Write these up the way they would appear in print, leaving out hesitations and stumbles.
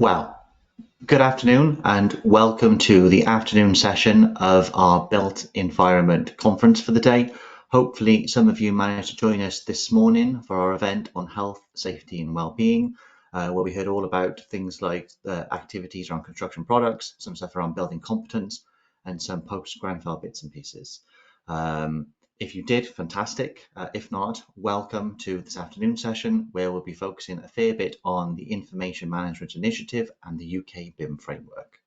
Well, good afternoon and welcome to the afternoon session of our Built Environment Conference for the day. Hopefully some of you managed to join us this morning for our event on health, safety and well-being, where we heard all about things like the activities around construction products, some stuff around building competence and some post-Grenfell bits and pieces. If you did, fantastic. If not, welcome to this afternoon session where we'll be focusing a fair bit on the Information Management Initiative and the UK BIM framework.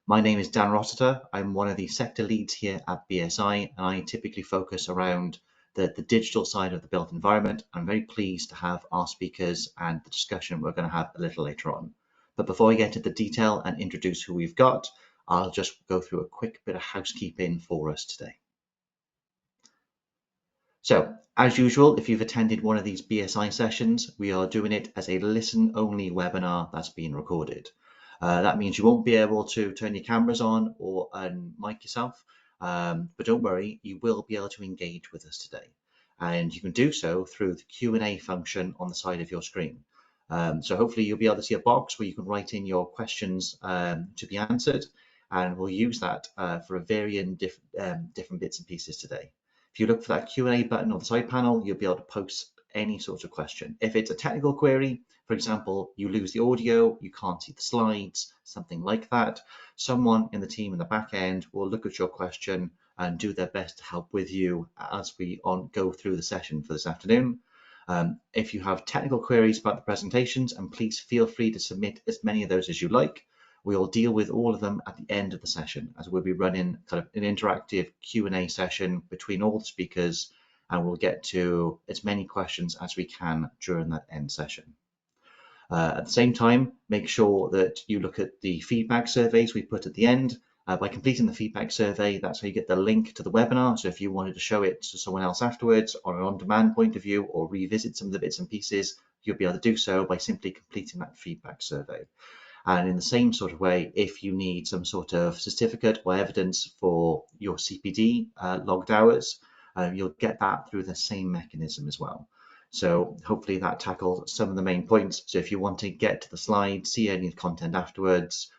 My name is Dan Rossiter. I'm one of the sector leads here at BSI, and I typically focus around the digital side of the built environment. I'm very pleased to have our speakers and the discussion we're going to have a little later on. But before I get to the detail and introduce who we've got, I'll just go through a quick bit of housekeeping for us today. So, as usual, if you've attended one of these BSI sessions, we are doing it as a listen-only webinar that's being recorded. That means you won't be able to turn your cameras on or mic yourself, but don't worry, you will be able to engage with us today. And you can do so through the Q&A function on the side of your screen. So hopefully you'll be able to see a box where you can write in your questions to be answered, and we'll use that for a varying different bits and pieces today. If you look for that Q&A button on the side panel, you'll be able to post any sort of question. If it's a technical query, for example, you lose the audio, you can't see the slides, something like that, someone in the team in the back end will look at your question and do their best to help with you as we go through the session for this afternoon. If you have technical queries about the presentations, and please feel free to submit as many of those as you like. We will deal with all of them at the end of the session, as we'll be running kind of an interactive Q&A session between all the speakers, and we'll get to as many questions as we can during that end session. At the same time, make sure that you look at the feedback surveys we put at the end. By completing the feedback survey, that's how you get the link to the webinar. So if you wanted to show it to someone else afterwards on an on-demand point of view or revisit some of the bits and pieces, you'll be able to do so by simply completing that feedback survey. And in the same sort of way, if you need some sort of certificate or evidence for your CPD logged hours, you'll get that through the same mechanism as well. So hopefully that tackles some of the main points. So if you want to get to the slide, see any of the content afterwards,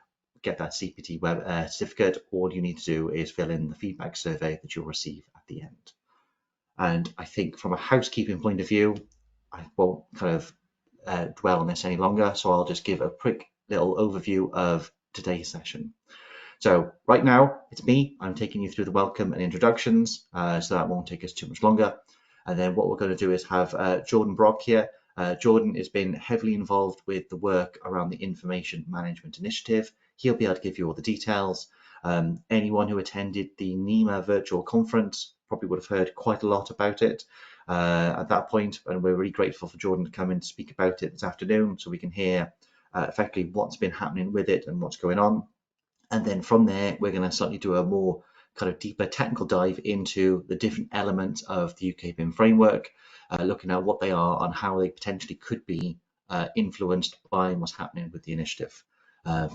get that CPD certificate, all you need to do is fill in the feedback survey that you'll receive at the end. And I think from a housekeeping point of view, I won't kind of dwell on this any longer, so I'll just give a quick little overview of today's session. So right now it's me. I'm taking you through the welcome and introductions, so that won't take us too much longer. And then what we're going to do is have Jordan Brock here. Jordan has been heavily involved with the work around the Information Management Initiative. He'll be able to give you all the details. Anyone who attended the NEMA virtual conference probably would have heard quite a lot about it at that point, and we're really grateful for Jordan to come in to speak about it this afternoon so we can hear effectively what's been happening with it and what's going on. And then from there, we're going to slightly do a more kind of deeper technical dive into the different elements of the UK BIM framework, looking at what they are and how they potentially could be influenced by what's happening with the initiative.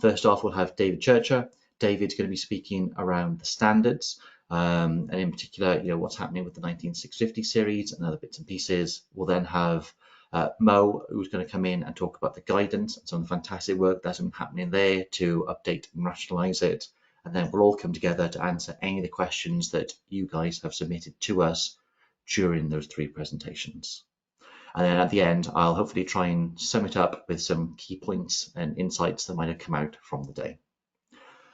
First off, we'll have David Churcher. David's going to be speaking around the standards, and in particular, what's happening with the 19650 series and other bits and pieces. We'll then have Mo, who's going to come in and talk about the guidance and some fantastic work that's been happening there to update and rationalize it. And then we'll all come together to answer any of the questions that you guys have submitted to us during those three presentations. And then at the end, I'll hopefully try and sum it up with some key points and insights that might have come out from the day.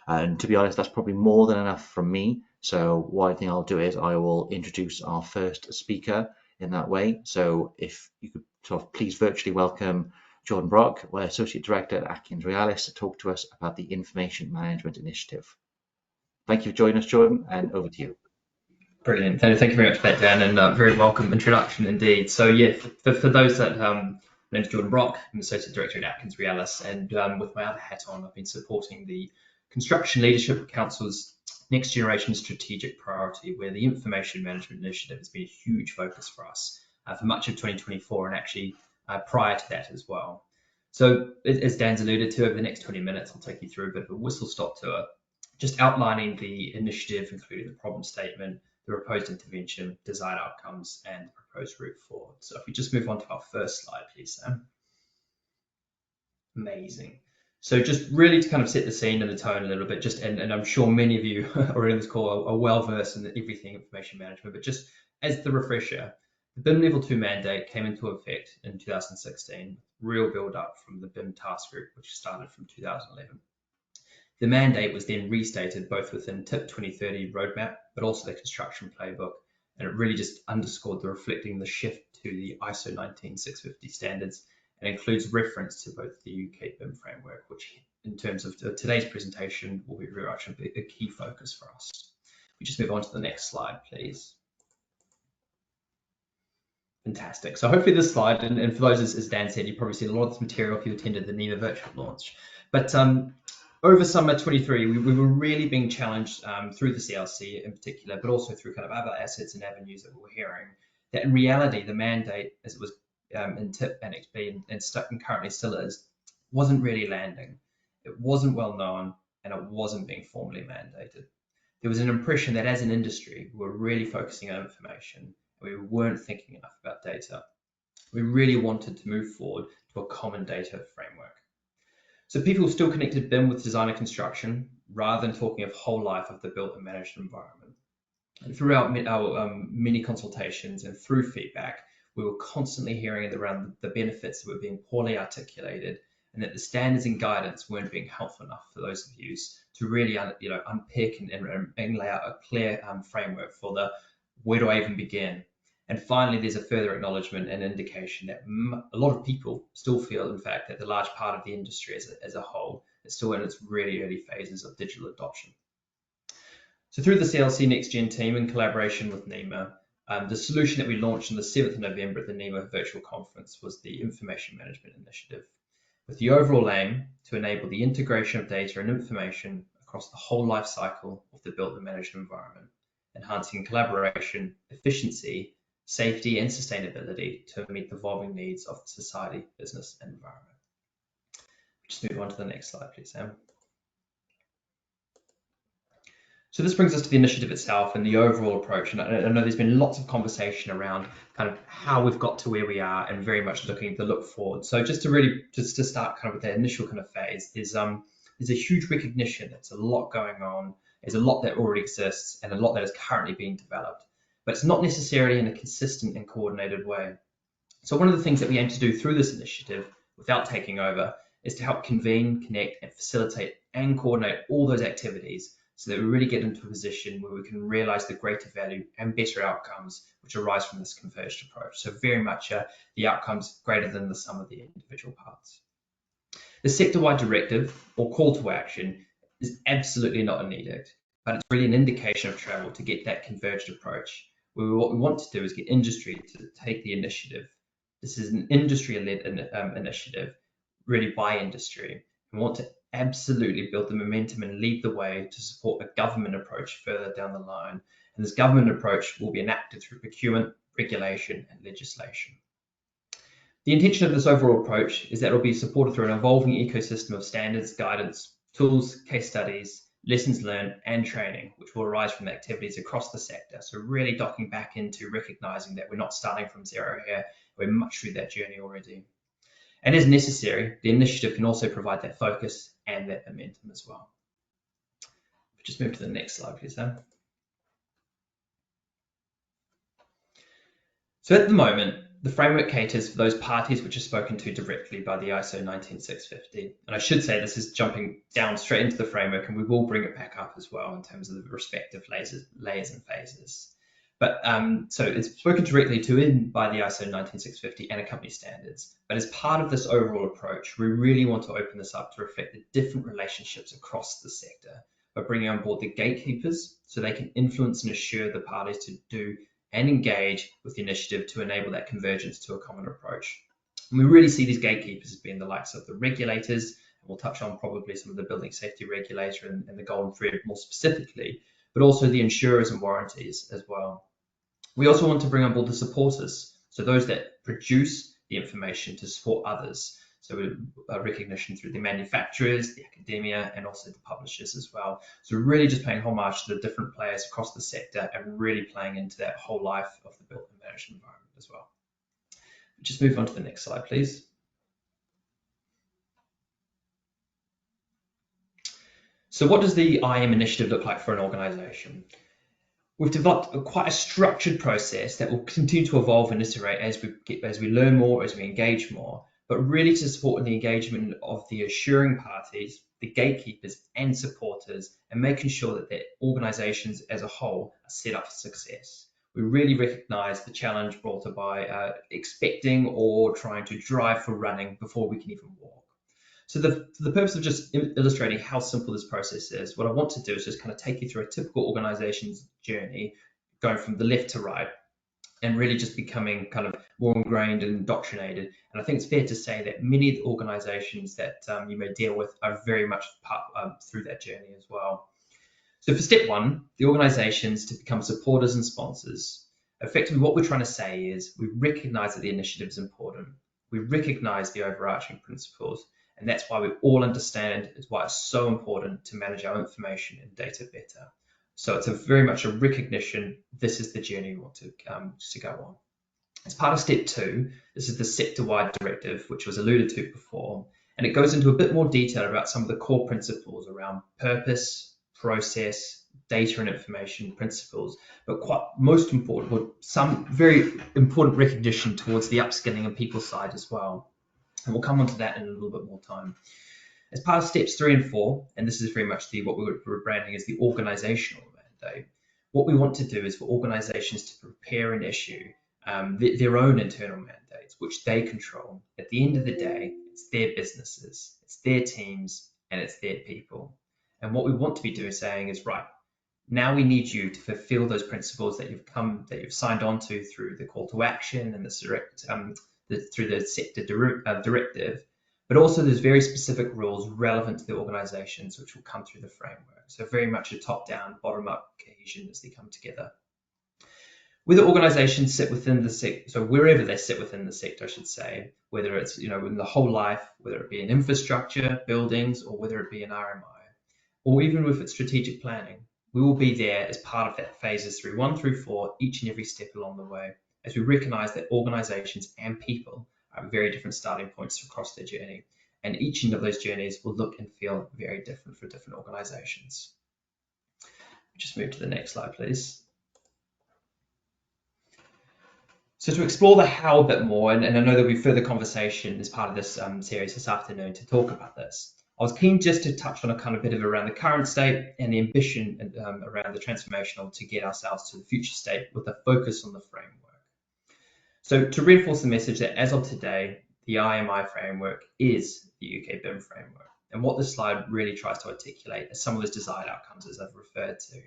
And to be honest, that's probably more than enough from me. So what I think I'll do is I will introduce our first speaker in that way. So if you could sort of please virtually welcome Jordan Brock, Associate Director at Atkins Realis, to talk to us about the Information Management Initiative. Thank you for joining us, Jordan, and over to you. Brilliant. Thank you very much for that, Dan, and very welcome introduction indeed. So yeah, for those that, my name is Jordan Brock. I'm Associate Director at Atkins Realis, and with my other hat on, I've been supporting the Construction Leadership Council's Next Generation Strategic Priority, where the Information Management Initiative has been a huge focus for us for much of 2024 and actually prior to that as well. So as Dan's alluded to, over the next 20 minutes, I'll take you through a bit of a whistle-stop tour, just outlining the initiative, including the problem statement, the proposed intervention, desired outcomes, and the proposed route forward. So if we just move on to our first slide, please, Sam. Amazing. So just really to kind of set the scene and the tone a little bit, and I'm sure many of you already on this call are well versed in everything information management, but just as the refresher, the BIM Level 2 mandate came into effect in 2016, real build up from the BIM task group, which started from 2011. The mandate was then restated both within TIP 2030 roadmap, but also the construction playbook, and it really just underscored reflecting the shift to the ISO 19650 standards, and includes reference to both the UK BIM framework, which in terms of today's presentation will be very much a key focus for us. We just move on to the next slide, please. Fantastic. So hopefully this slide, and for those, as Dan said, you've probably seen a lot of this material if you attended the NEMA virtual launch. But over summer 23, we were really being challenged through the CLC in particular, but also through kind of other assets and avenues that we were hearing, that in reality, the mandate, as it was in TIP Annex B and currently still is, wasn't really landing. It wasn't well known, and it wasn't being formally mandated. There was an impression that as an industry, we were really focusing on information. We weren't thinking enough about data. We really wanted to move forward to a common data framework. So people still connected BIM with design and construction rather than talking of whole life of the built and managed environment. And throughout our many consultations and through feedback, we were constantly hearing around the benefits that were being poorly articulated, and that the standards and guidance weren't being helpful enough for those of you to really unpick and lay out a clear framework for the where do I even begin. And finally, there's a further acknowledgement and indication that a lot of people still feel, in fact, that the large part of the industry as a whole is still in its really early phases of digital adoption. So through the CLC Next Gen team in collaboration with NEMA, the solution that we launched on the 7th of November at the NEMA virtual conference was the Information Management Initiative, with the overall aim to enable the integration of data and information across the whole life cycle of the built and managed environment, enhancing collaboration, efficiency, safety and sustainability to meet the evolving needs of society, business and environment. Just move on to the next slide, please, Sam. So this brings us to the initiative itself and the overall approach. And I know there's been lots of conversation around kind of how we've got to where we are and very much looking at the look forward. So just to start kind of with the initial kind of phase is there's a huge recognition that's a lot going on. There's a lot that already exists and a lot that is currently being developed, but it's not necessarily in a consistent and coordinated way. So one of the things that we aim to do through this initiative, without taking over, is to help convene, connect, and facilitate and coordinate all those activities so that we really get into a position where we can realize the greater value and better outcomes which arise from this converged approach. So very much the outcomes greater than the sum of the individual parts. The sector-wide directive or call to action is absolutely not an edict, but it's really an indication of travel to get that converged approach. What we want to do is get industry to take the initiative. This is an industry-led initiative, really by industry. We want to absolutely build the momentum and lead the way to support a government approach further down the line. And this government approach will be enacted through procurement, regulation, and legislation. The intention of this overall approach is that it will be supported through an evolving ecosystem of standards, guidance, tools, case studies, lessons learned, and training, which will arise from activities across the sector. So really docking back into recognizing that we're not starting from zero here, we're much through that journey already. And as necessary, the initiative can also provide that focus and that momentum as well. Just move to the next slide, please, Sam. So at the moment, the framework caters for those parties which are spoken to directly by the ISO 19650. And I should say this is jumping down straight into the framework, and we will bring it back up as well in terms of the respective layers and phases. But so it's spoken directly to by the ISO 19650 and accompanying standards. But as part of this overall approach, we really want to open this up to reflect the different relationships across the sector by bringing on board the gatekeepers so they can influence and assure the parties to do and engage with the initiative to enable that convergence to a common approach. And we really see these gatekeepers as being the likes of the regulators, and we'll touch on probably some of the building safety regulator and the golden thread more specifically, but also the insurers and warranties as well. We also want to bring on board the supporters, so those that produce the information to support others. So recognition through the manufacturers, the academia, and also the publishers as well. So really just paying homage to the different players across the sector and really playing into that whole life of the built and managed environment as well. Just move on to the next slide, please. So what does the IM initiative look like for an organization? We've developed quite a structured process that will continue to evolve and iterate as we learn more, as we engage more, but really to support the engagement of the assuring parties, the gatekeepers and supporters, and making sure that their organizations as a whole are set up for success. We really recognize the challenge brought by expecting or trying to drive for running before we can even walk. So for the purpose of just illustrating how simple this process is, what I want to do is just kind of take you through a typical organization's journey, going from the left to right, and really just becoming kind of more ingrained and indoctrinated. And I think it's fair to say that many of the organizations that you may deal with are very much through that journey as well. So for step one, the organizations to become supporters and sponsors. Effectively, what we're trying to say is we recognize that the initiative is important. We recognize the overarching principles, and that's why we all understand it's why it's so important to manage our information and data better. So it's very much a recognition, this is the journey we want to go on. As part of step two, this is the sector-wide directive, which was alluded to before, and it goes into a bit more detail about some of the core principles around purpose, process, data and information principles, but most important, some very important recognition towards the upskilling and people side as well. And we'll come on to that in a little bit more time. As part of steps 3 and 4, and this is very much what we're branding as the organizational mandate, what we want to do is for organizations to prepare and issue their own internal mandates, which they control. At the end of the day, it's their businesses, it's their teams, and it's their people. And what we want to be doing saying is, right, now we need you to fulfill those principles that you've signed on to through the call to action and through the sector directive, but also there's very specific rules relevant to the organizations which will come through the framework. So very much a top-down, bottom-up cohesion as they come together. Whether organizations sit within the sector, so wherever they sit within the sector, I should say, whether it's in the whole life, whether it be in infrastructure, buildings, or whether it be in RMI, or even with its strategic planning, we will be there as part of that phases through 1 through 4, each and every step along the way, as we recognize that organizations and people are at very different starting points across their journey. And each of those journeys will look and feel very different for different organizations. Just move to the next slide, please. So to explore the how a bit more, and I know there'll be further conversation as part of this series this afternoon to talk about this, I was keen just to touch on a kind of bit of around the current state and the ambition around the transformational to get ourselves to the future state with a focus on the framework. So to reinforce the message that as of today, the IMI framework is the UK BIM framework. And what this slide really tries to articulate is some of those desired outcomes as I've referred to.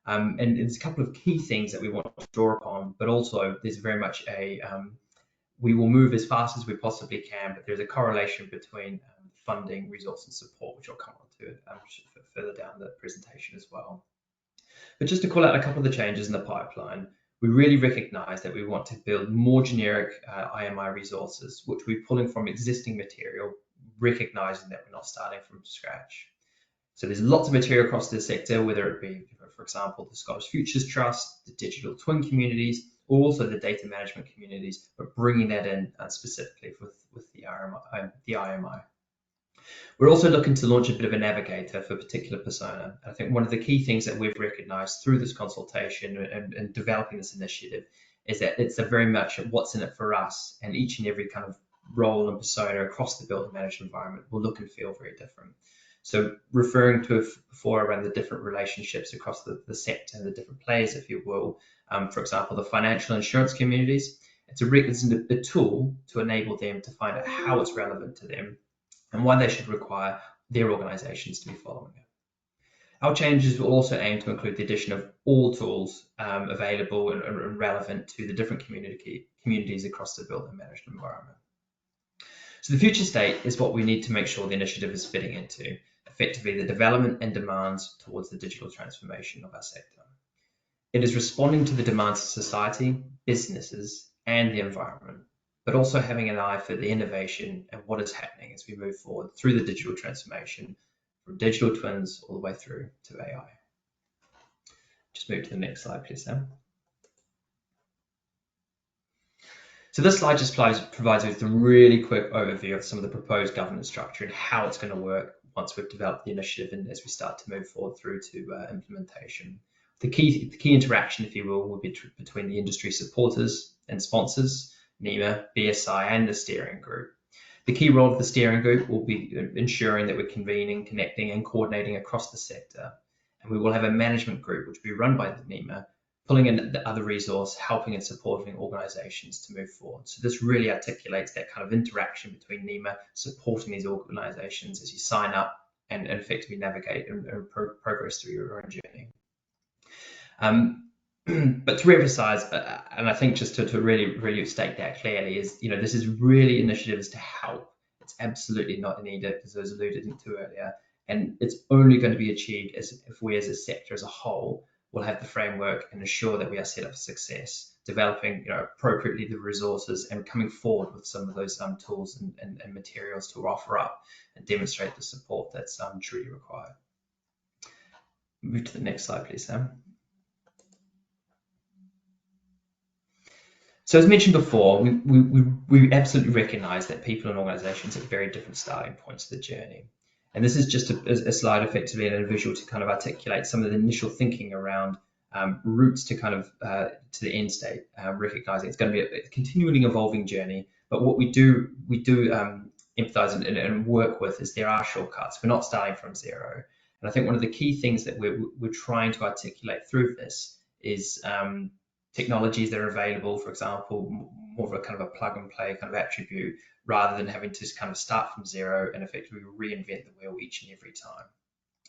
And there's a couple of key things that we want to draw upon, but also there's very much we will move as fast as we possibly can, but there's a correlation between funding, resource and support, which I'll come on to further down the presentation as well. But just to call out a couple of the changes in the pipeline, we really recognize that we want to build more generic IMI resources, which we're pulling from existing material, recognizing that we're not starting from scratch. So there's lots of material across the sector, whether it be, for example, the Scottish Futures Trust, the digital twin communities, or also the data management communities, but bringing that in specifically with the IMI. We're also looking to launch a bit of a navigator for a particular persona. I think one of the key things that we've recognized through this consultation and developing this initiative is that it's a very much what's in it for us, and each and every kind of role and persona across the built and managed environment will look and feel very different. So referring to before around the different relationships across the sector and the different players, if you will, for example, the financial insurance communities, it's a tool to enable them to find out how it's relevant to them and why they should require their organizations to be following it. Our changes will also aim to include the addition of all tools available and relevant to the different communities across the built and managed environment. So the future state is what we need to make sure the initiative is fitting into, effectively the development and demands towards the digital transformation of our sector. It is responding to the demands of society, businesses, and the environment, but also having an eye for the innovation and what is happening as we move forward through the digital transformation, from digital twins all the way through to AI. Just move to the next slide, please, Sam. So this slide just provides you with a really quick overview of some of the proposed governance structure and how it's going to work, once we've developed the initiative and as we start to move forward through to implementation. The key interaction, if you will be between the industry supporters and sponsors, NEMA, BSI, and the steering group. The key role of the steering group will be ensuring that we're convening, connecting, and coordinating across the sector. And we will have a management group, which will be run by the NEMA, pulling in the other resource, helping and supporting organisations to move forward. So this really articulates that kind of interaction between NEMA supporting these organisations as you sign up and effectively navigate and progress through your own journey. But to re-emphasize, and I think just to really state that clearly, is this is really initiatives to help. It's absolutely not an edict, as I was alluded to earlier, and it's only going to be achieved if we as a sector as a whole will have the framework and ensure that we are set up for success, developing appropriately the resources and coming forward with some of those tools and materials to offer up and demonstrate the support that's truly required. Move to the next slide, please, Sam. So as mentioned before, we absolutely recognise that people and organisations have very different starting points of the journey. And this is just a slide effectively and a visual to kind of articulate some of the initial thinking around routes to kind of to the end state, recognising it's going to be a continually evolving journey. But what we do empathise and work with is there are shortcuts. We're not starting from zero. And I think one of the key things that we're trying to articulate through this is technologies that are available, for example, more of a kind of a plug and play kind of attribute, rather than having to kind of start from zero and effectively reinvent the wheel each and every time.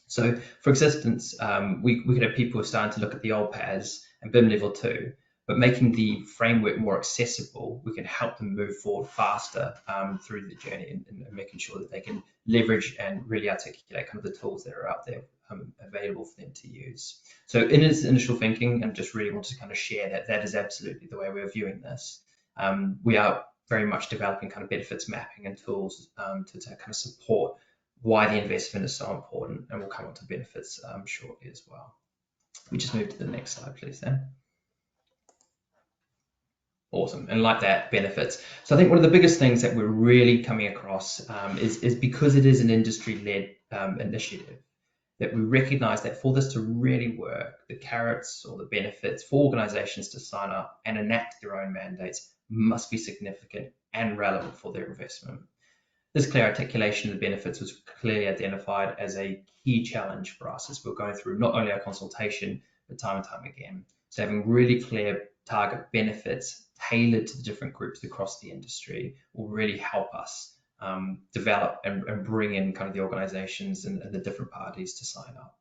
So for instance, we could have people starting to look at the old PAS and BIM level 2, but making the framework more accessible, we can help them move forward faster through the journey and making sure that they can leverage and really articulate kind of the tools that are out there available for them to use. So in its initial thinking, and just really want to kind of share that is absolutely the way we're viewing this. We are very much developing kind of benefits mapping and tools to kind of support why the investment is so important, and we'll come on to benefits shortly as well. We just move to the next slide, please, then. Awesome, and like that, benefits. So I think one of the biggest things that we're really coming across is because it is an industry-led initiative, that we recognise that for this to really work, the carrots or the benefits for organisations to sign up and enact their own mandates must be significant and relevant for their investment. This clear articulation of the benefits was clearly identified as a key challenge for us as we're going through not only our consultation, but time and time again. So having really clear target benefits tailored to the different groups across the industry will really help us develop and bring in kind of the organizations and the different parties to sign up.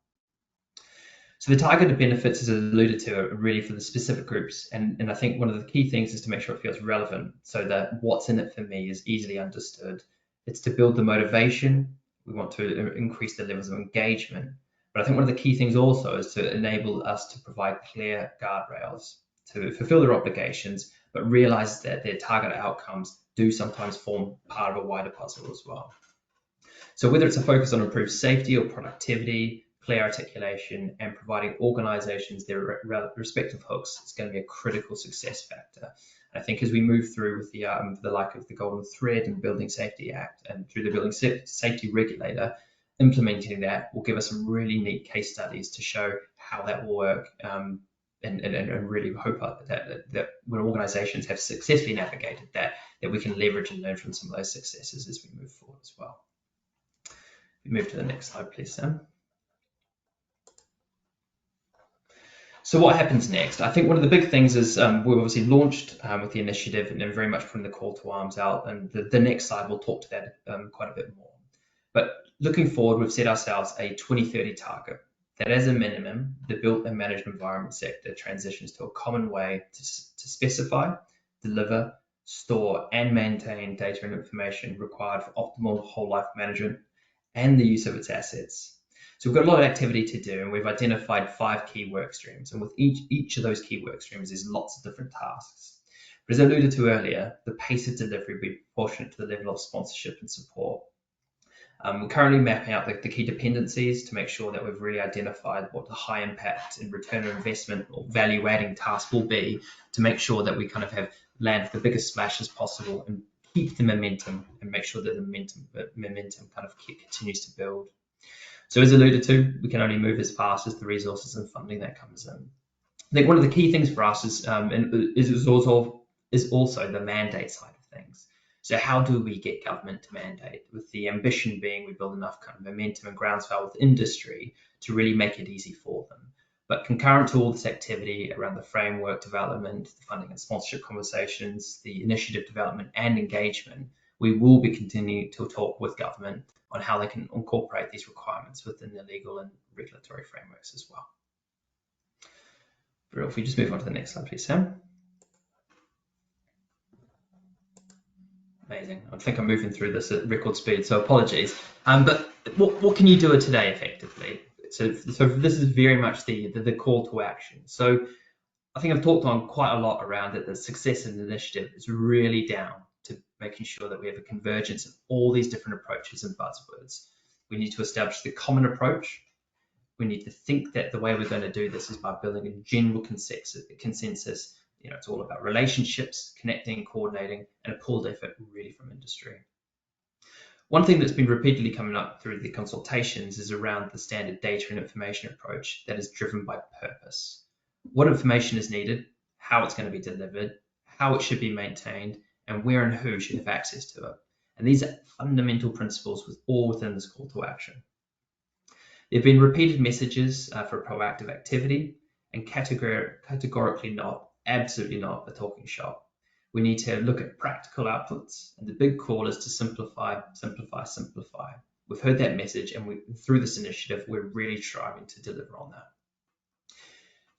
So the targeted benefits, as alluded to, are really for the specific groups. And I think one of the key things is to make sure it feels relevant so that what's in it for me is easily understood. It's to build the motivation. We want to increase the levels of engagement. But I think one of the key things also is to enable us to provide clear guardrails to fulfill their obligations, but realize that their target outcomes do sometimes form part of a wider puzzle as well. So whether it's a focus on improved safety or productivity, clear articulation, and providing organizations their respective hooks, it's going to be a critical success factor. And I think as we move through with the like of the Golden Thread and Building Safety Act and through the Building Safety Regulator, implementing that will give us some really neat case studies to show how that will work, and really hope that when organizations have successfully navigated that we can leverage and learn from some of those successes as we move forward as well. We move to the next slide, please, Sam. So what happens next? I think one of the big things is we've obviously launched with the initiative and then very much putting the call to arms out, and the next slide will talk to that quite a bit more. But looking forward, we've set ourselves a 2030 target that as a minimum, the built and managed environment sector transitions to a common way to specify, deliver, store and maintain data and information required for optimal whole life management and the use of its assets. So we've got a lot of activity to do, and we've identified 5 key work streams, and with each of those key work streams there's lots of different tasks. But as I alluded to earlier, the pace of delivery will be proportionate to the level of sponsorship and support. We're currently mapping out the key dependencies to make sure that we've really identified what the high impact and return on investment or value adding task will be, to make sure that we kind of have landed the biggest splashes possible and keep the momentum and make sure that the momentum kind of continues to build. So as alluded to, we can only move as fast as the resources and funding that comes in. I think one of the key things for us is also the mandate side of things. So how do we get government to mandate, with the ambition being we build enough kind of momentum and groundswell with industry to really make it easy for them. But concurrent to all this activity around the framework development, the funding and sponsorship conversations, the initiative development and engagement, we will be continuing to talk with government on how they can incorporate these requirements within their legal and regulatory frameworks as well. But if we just move on to the next slide, please, Sam. Amazing. I think I'm moving through this at record speed, so apologies. But what can you do today effectively? So this is very much the call to action. So I think I've talked on quite a lot around it. The success of the initiative is really down to making sure that we have a convergence of all these different approaches and buzzwords. We need to establish the common approach. We need to think that the way we're going to do this is by building a general consensus. It's all about relationships, connecting, coordinating, and a pulled effort really from industry. One thing that's been repeatedly coming up through the consultations is around the standard data and information approach that is driven by purpose. What information is needed, how it's going to be delivered, how it should be maintained, and where and who should have access to it. And these are fundamental principles all within this call to action. There have been repeated messages for proactive activity, and categorically not, absolutely not a talking shop. We need to look at practical outputs, and the big call is to simplify, simplify, simplify. We've heard that message, and through this initiative, we're really striving to deliver on that.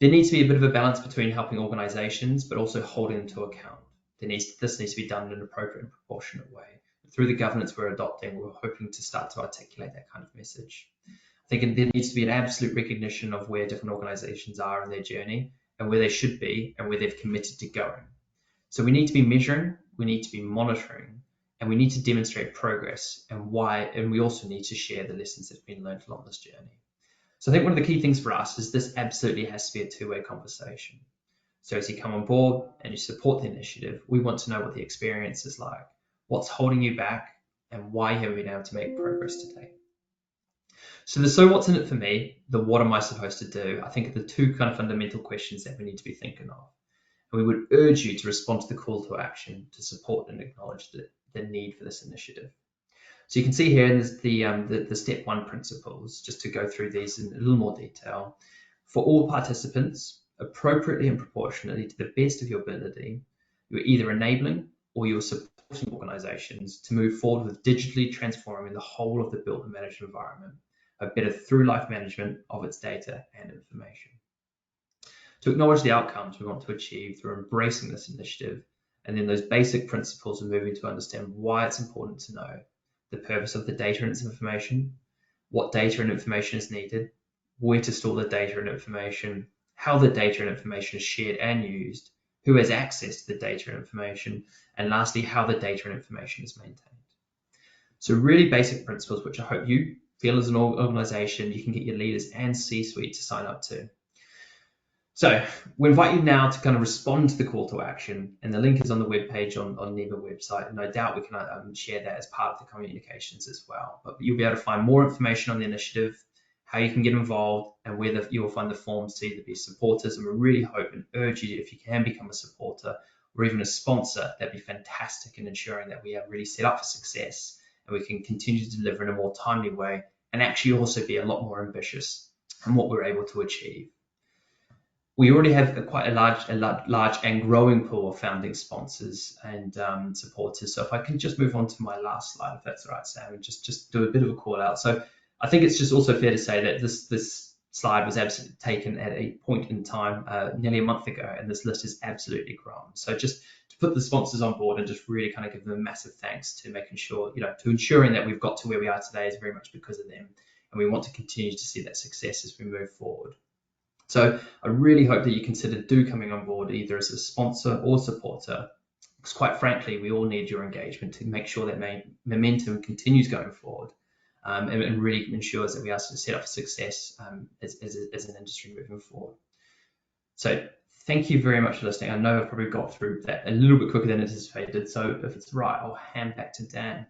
There needs to be a bit of a balance between helping organisations, but also holding them to account. This needs to be done in an appropriate and proportionate way. Through the governance we're adopting, we're hoping to start to articulate that kind of message. I think there needs to be an absolute recognition of where different organisations are in their journey and where they should be and where they've committed to going. So we need to be measuring, we need to be monitoring, and we need to demonstrate progress and why, and we also need to share the lessons that have been learned along this journey. So I think one of the key things for us is this absolutely has to be a two-way conversation. So as you come on board and you support the initiative, we want to know what the experience is like, what's holding you back, and why you haven't been able to make progress today. So what's in it for me, the what am I supposed to do, I think are the two kind of fundamental questions that we need to be thinking of. And we would urge you to respond to the call to action to support and acknowledge the need for this initiative. So you can see here there's the step one principles, just to go through these in a little more detail. For all participants, appropriately and proportionately to the best of your ability, you're either enabling or you're supporting organisations to move forward with digitally transforming the whole of the built and managed environment, a better through-life management of its data and information. To acknowledge the outcomes we want to achieve through embracing this initiative, and then those basic principles of moving to understand why it's important to know the purpose of the data and its information, what data and information is needed, where to store the data and information, how the data and information is shared and used, who has access to the data and information, and lastly, how the data and information is maintained. So really basic principles, which I hope you feel as an organisation you can get your leaders and C-suite to sign up to. So we invite you now to kind of respond to the call to action, and the link is on the webpage on NEBA website. And no doubt we can share that as part of the communications as well. But you'll be able to find more information on the initiative, how you can get involved, and where you will find the forms to either be supporters. And we really hope and urge you, if you can become a supporter or even a sponsor, that'd be fantastic in ensuring that we are really set up for success and we can continue to deliver in a more timely way and actually also be a lot more ambitious in what we're able to achieve. We already have quite a large and growing pool of founding sponsors and supporters. So if I can just move on to my last slide, if that's all right, Sam, and just do a bit of a call out. So I think it's just also fair to say that this slide was absolutely taken at a point in time nearly a month ago, and this list is absolutely grown. So just to put the sponsors on board and just really kind of give them a massive thanks to making sure, to ensuring that we've got to where we are today is very much because of them. And we want to continue to see that success as we move forward. So I really hope that you consider coming on board either as a sponsor or supporter, because quite frankly, we all need your engagement to make sure that momentum continues going forward and really ensures that we are set up for success as an industry moving forward. So thank you very much for listening. I know I've probably got through that a little bit quicker than anticipated. So if it's right, I'll hand back to Dan.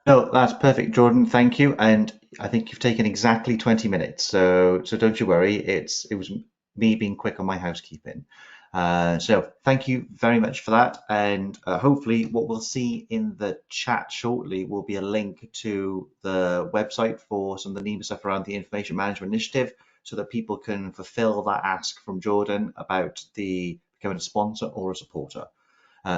No, that's perfect, Jordan. Thank you. And I think you've taken exactly 20 minutes. So don't you worry. It was me being quick on my housekeeping. So thank you very much for that. And hopefully what we'll see in the chat shortly will be a link to the website for some of the NEMA stuff around the Information Management Initiative so that people can fulfill that ask from Jordan about the becoming a sponsor or a supporter.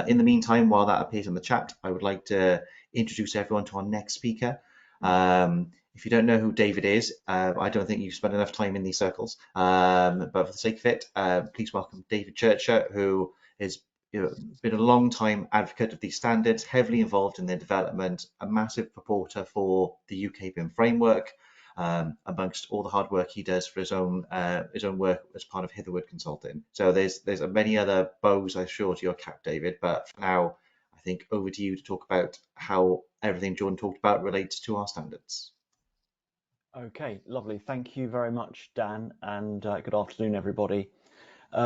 In the meantime, while that appears in the chat, I would like to introduce everyone to our next speaker. If you don't know who David is, I don't think you've spent enough time in these circles. But for the sake of it, please welcome David Churcher, who has been a long time advocate of these standards, heavily involved in their development, a massive supporter for the UK BIM framework, amongst all the hard work he does for his own work as part of Hitherwood Consulting. So there's many other bows I'm sure to your cap, David, but for now, I think over to you to talk about how everything Jordan talked about relates to our standards. Okay, lovely. Thank you very much, Dan, and good afternoon, everybody.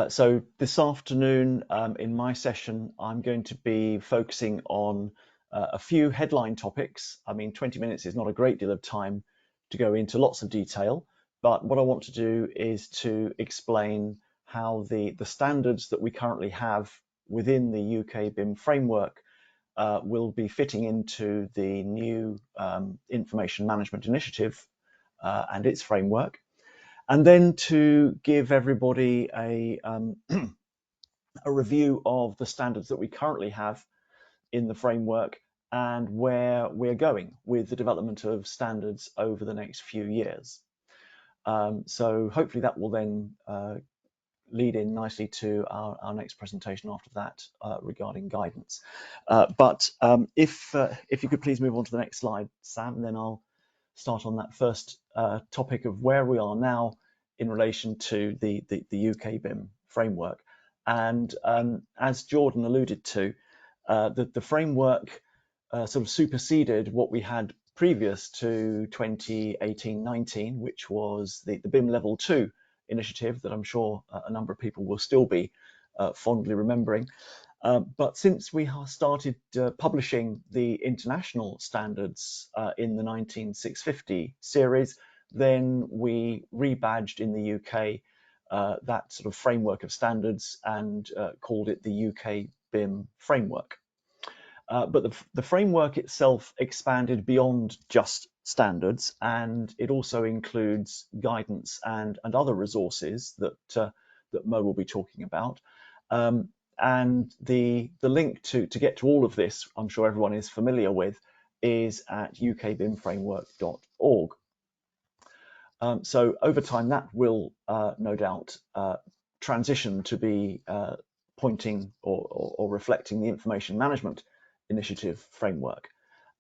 So this afternoon, in my session, I'm going to be focusing on a few headline topics. I mean, 20 minutes is not a great deal of time to go into lots of detail, but what I want to do is to explain how the standards that we currently have within the UK BIM framework will be fitting into the new Information Management Initiative and its framework, and then to give everybody a review of the standards that we currently have in the framework and where we're going with the development of standards over the next few years. So hopefully that will then lead in nicely to our next presentation after that regarding guidance. But if you could please move on to the next slide, Sam, and then I'll start on that first topic of where we are now in relation to the UK BIM framework. And as Jordan alluded to, the framework sort of superseded what we had previous to 2018-19, which was the BIM Level 2 initiative that I'm sure a number of people will still be fondly remembering. But since we started publishing the international standards in the 19650 series, then we rebadged in the UK that sort of framework of standards and called it the UK BIM framework. But the framework itself expanded beyond just standards, and it also includes guidance and other resources that Mo will be talking about. And the link to get to all of this, I'm sure everyone is familiar with, is at ukbimframework.org. So over time, that will no doubt transition to be pointing or reflecting the Information Management Initiative framework.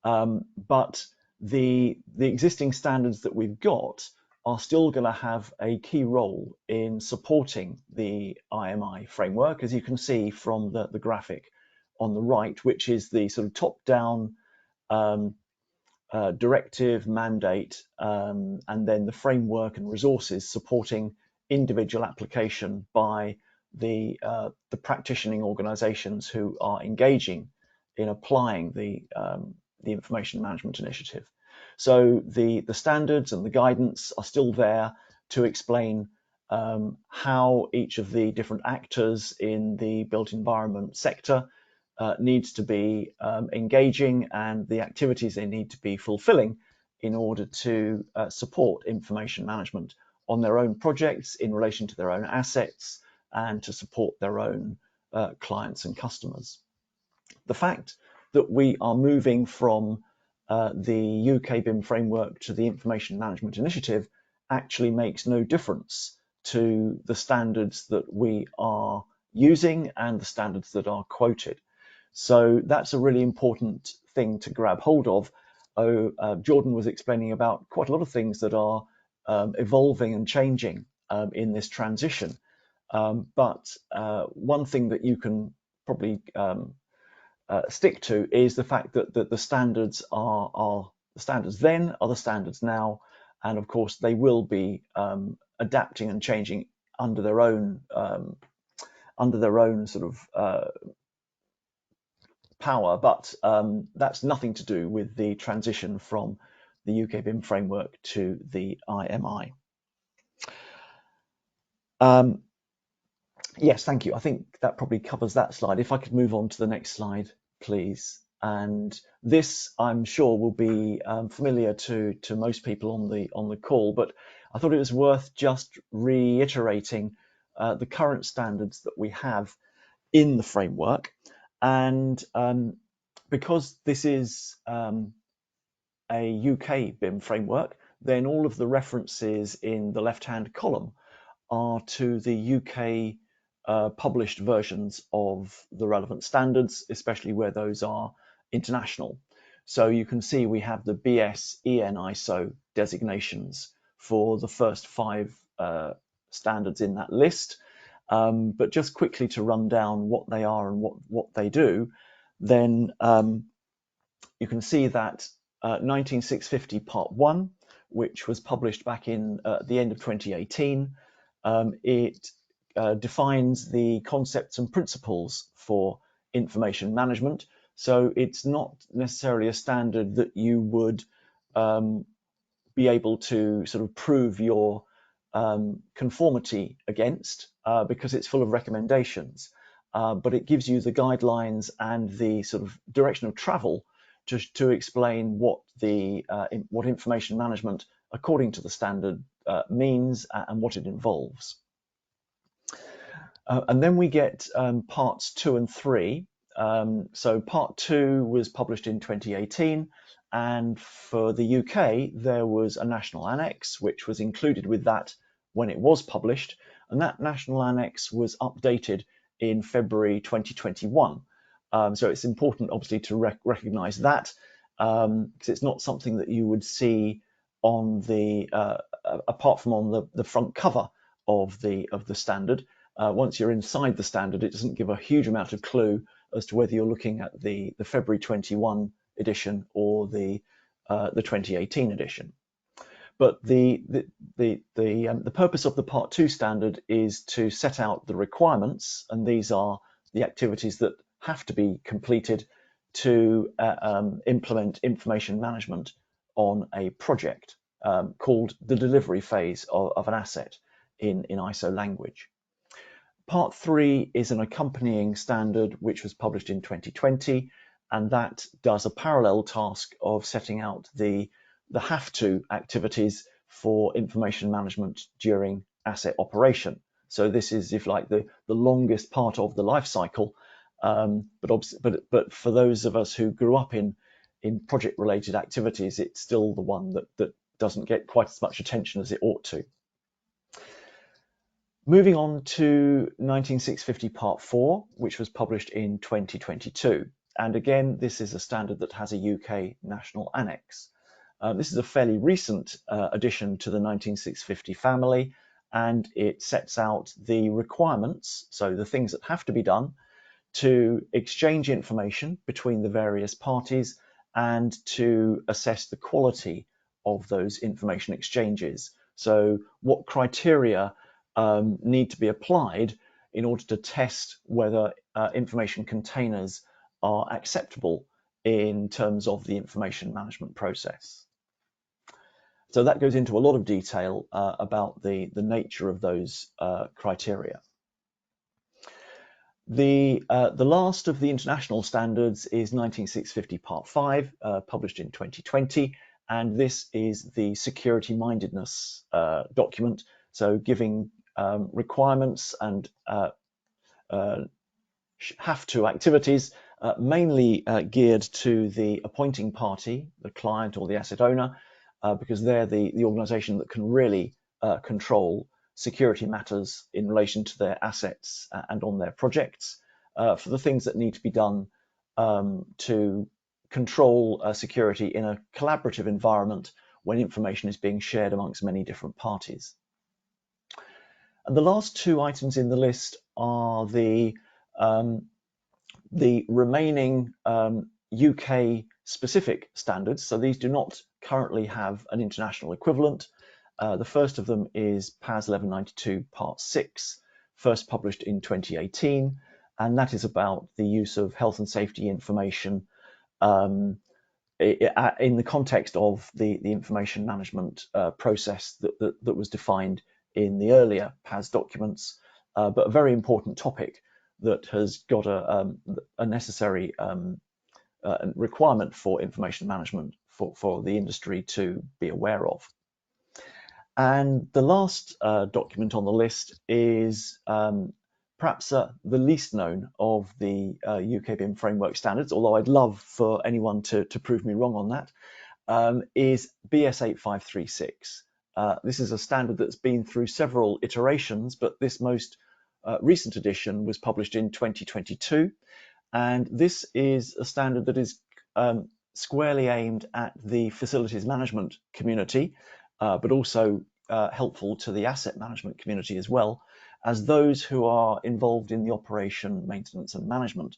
But the existing standards that we've got are still going to have a key role in supporting the IMI framework, as you can see from the graphic on the right, which is the sort of top-down directive, mandate, and then the framework and resources supporting individual application by the practicing organisations who are engaging in applying the Information Management Initiative. So the standards and the guidance are still there to explain how each of the different actors in the built environment sector needs to be engaging and the activities they need to be fulfilling in order to support information management on their own projects in relation to their own assets and to support their own clients and customers. The fact that we are moving from the UK BIM framework to the Information Management Initiative actually makes no difference to the standards that we are using and the standards that are quoted. So that's a really important thing to grab hold of. Jordan was explaining about quite a lot of things that are evolving and changing in this transition. But one thing that you can probably stick to is the fact that the standards are the standards then are the standards now, and of course they will be adapting and changing under their own sort of power, but that's nothing to do with the transition from the UK BIM framework to the IMI. Yes, thank you. I think that probably covers that slide. If I could move on to the next slide, please. And this, I'm sure, will be familiar to most people on the call, but I thought it was worth just reiterating the current standards that we have in the framework. And because this is a UK BIM framework, then all of the references in the left-hand column are to the UK published versions of the relevant standards, especially where those are international. So you can see we have the BS, EN, ISO designations for the first 5 standards in that list. But just quickly to run down what they are and what they do, then you can see that 19650 Part 1, which was published back in the end of 2018, it defines the concepts and principles for information management. So it's not necessarily a standard that you would be able to sort of prove your conformity against because it's full of recommendations, but it gives you the guidelines and the sort of direction of travel to explain what what information management according to the standard means and what it involves. And then we get parts 2 and 3. So part 2 was published in 2018, and for the UK there was a national annex which was included with that when it was published, and that national annex was updated in February 2021. So it's important obviously to recognize that because it's not something that you would see on the apart from on the front cover of the standard. Once you're inside the standard, it doesn't give a huge amount of clue as to whether you're looking at the February 21 edition or the 2018 edition. But the purpose of the Part 2 standard is to set out the requirements, and these are the activities that have to be completed to implement information management on a project called the delivery phase of an asset in ISO language. Part 3 is an accompanying standard which was published in 2020, and that does a parallel task of setting out the have-to activities for information management during asset operation. So this is, if like, the longest part of the life cycle, but for those of us who grew up in project-related activities, it's still the one that doesn't get quite as much attention as it ought to. Moving on to 19650 Part 4, which was published in 2022. And again, this is a standard that has a UK national annex. This is a fairly recent addition to the 19650 family, and it sets out the requirements, so the things that have to be done to exchange information between the various parties and to assess the quality of those information exchanges. So what criteria need to be applied in order to test whether information containers are acceptable in terms of the information management process. So that goes into a lot of detail about the nature of those criteria. The last of the international standards is 19650 Part 5, published in 2020, and this is the security mindedness document, so giving requirements and have-to activities, mainly geared to the appointing party, the client or the asset owner, because they're the organization that can really control security matters in relation to their assets and on their projects, for the things that need to be done to control security in a collaborative environment when information is being shared amongst many different parties. And the last 2 items in the list are the remaining UK specific standards. So these do not currently have an international equivalent, The first of them is PAS 1192 Part 6, first published in 2018, and that is about the use of health and safety information in the context of the information management process that was defined in the earlier PAS documents, but a very important topic that has got a necessary requirement for information management for the industry to be aware of. And the last document on the list is perhaps the least known of the UK BIM framework standards, although I'd love for anyone to prove me wrong on that, is BS 8536. This is a standard that's been through several iterations, but this most recent edition was published in 2022. And this is a standard that is squarely aimed at the facilities management community, but also helpful to the asset management community as well, as those who are involved in the operation, maintenance and management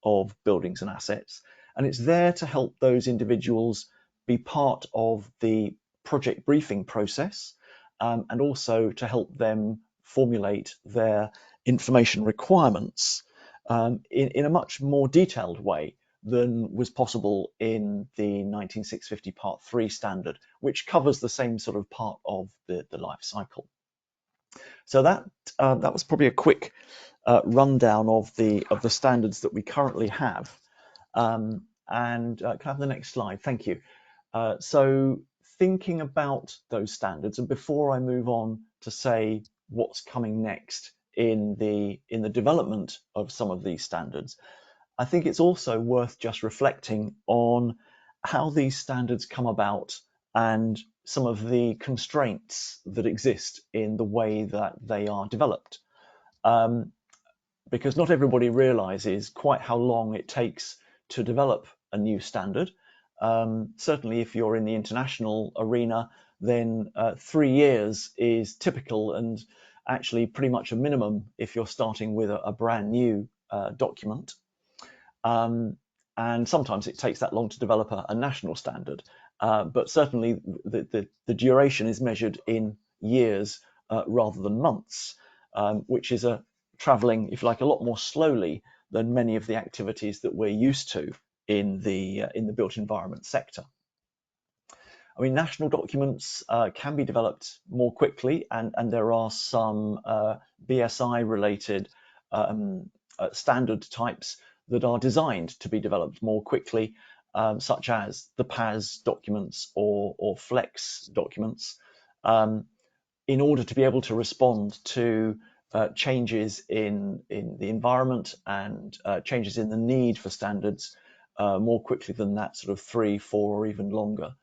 of buildings and assets. And it's there to help those individuals be part of the project briefing process, and also to help them formulate their information requirements in a much more detailed way than was possible in the 19650 Part 3 standard, which covers the same sort of part of the life cycle. So that was probably a quick rundown of the standards that we currently have. And can I have the next slide? Thank you. So thinking about those standards, and before I move on to say what's coming next in the development of some of these standards, I think it's also worth just reflecting on how these standards come about and some of the constraints that exist in the way that they are developed. Because not everybody realizes quite how long it takes to develop a new standard. Certainly if you're in the international arena, then 3 years is typical and actually pretty much a minimum if you're starting with a brand new document. And sometimes it takes that long to develop a national standard, but certainly the duration is measured in years rather than months, which is traveling, if you like, a lot more slowly than many of the activities that we're used to in the built environment sector. I mean, national documents can be developed more quickly, and there are some BSI-related standard types that are designed to be developed more quickly, such as the PAS documents or FLEX documents, in order to be able to respond to changes in the environment and changes in the need for standards more quickly than that sort of 3, 4, or even longer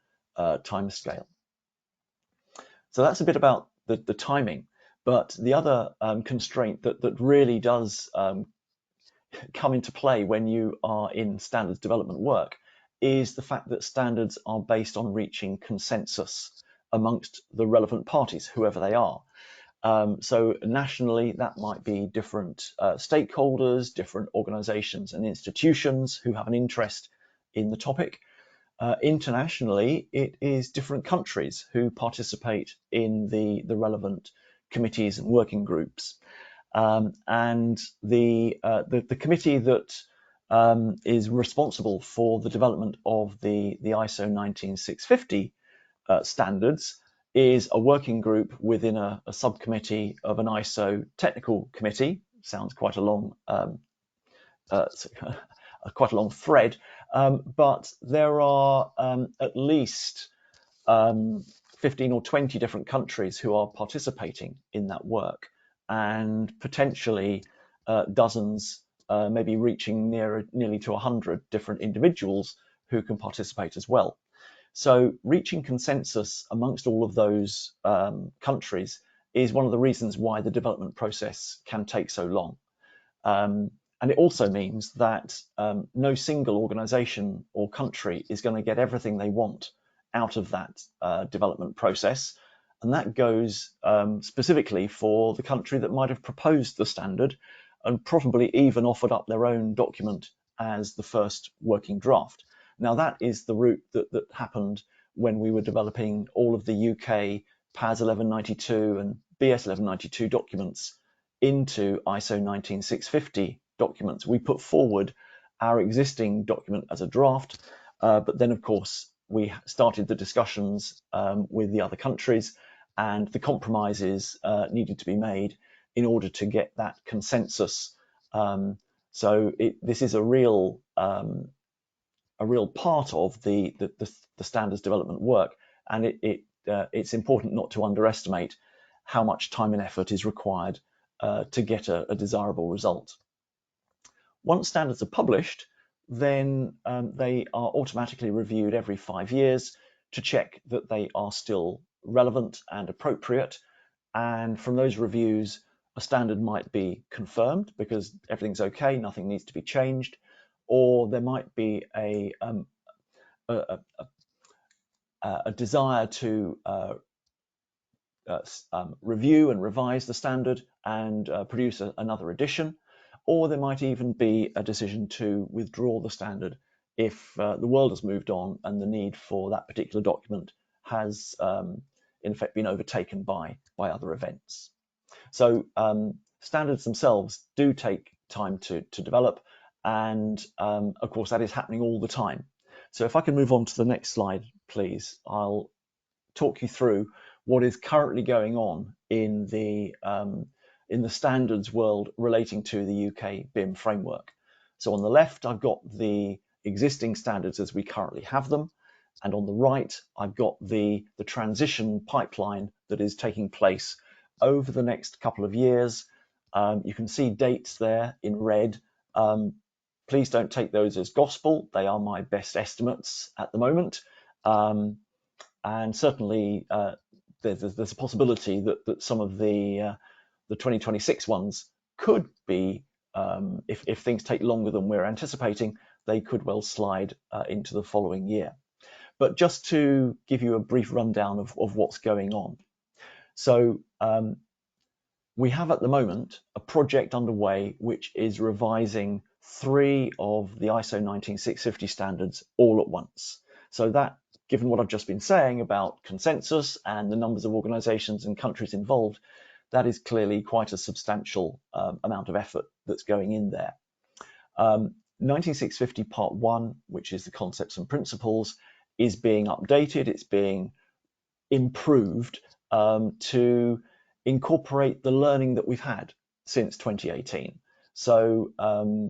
time scale. So that's a bit about the timing, but the other constraint that really does come into play when you are in standards development work is the fact that standards are based on reaching consensus amongst the relevant parties, whoever they are. So nationally, that might be different stakeholders, different organizations and institutions who have an interest in the topic. Internationally, it is different countries who participate in the relevant committees and working groups. And the committee that is responsible for the development of the ISO 19650 standards is a working group within a subcommittee of an ISO technical committee. Sounds quite a long thread, but there are at least 15 or 20 different countries who are participating in that work, and potentially dozens, maybe reaching nearly to 100 different individuals who can participate as well. So reaching consensus amongst all of those countries is one of the reasons why the development process can take so long. And it also means that no single organization or country is going to get everything they want out of that development process. And that goes specifically for the country that might have proposed the standard and probably even offered up their own document as the first working draft. Now, that is the route that happened when we were developing all of the UK PAS 1192 and BS 1192 documents into ISO 19650 documents. We put forward our existing document as a draft, but then of course we started the discussions with the other countries, and the compromises needed to be made in order to get that consensus. So this is a real part of the standards development work, and it's important not to underestimate how much time and effort is required to get a desirable result. Once standards are published, then they are automatically reviewed every 5 years to check that they are still relevant and appropriate. And from those reviews, a standard might be confirmed because everything's okay, nothing needs to be changed, or there might be a desire to review and revise the standard and produce another edition, or there might even be a decision to withdraw the standard if the world has moved on and the need for that particular document has in effect been overtaken by other events. So standards themselves do take time to develop, and of course that is happening all the time. So if I can move on to the next slide, please, I'll talk you through what is currently going on in the standards world relating to the UK BIM framework. So on the left, I've got the existing standards as we currently have them, and on the right, I've got the transition pipeline that is taking place over the next couple of years. You can see dates there in red. Please don't take those as gospel. They are my best estimates at the moment. And certainly there's a possibility that some of the 2026 ones could be, if things take longer than we're anticipating, they could well slide into the following year. But just to give you a brief rundown of what's going on. So we have at the moment a project underway which is revising 3 of the ISO 19650 standards all at once. So that, given what I've just been saying about consensus and the numbers of organizations and countries involved, that is clearly quite a substantial amount of effort that's going in there. 19650 Part 1, which is the concepts and principles, is being updated, it's being improved to incorporate the learning that we've had since 2018. So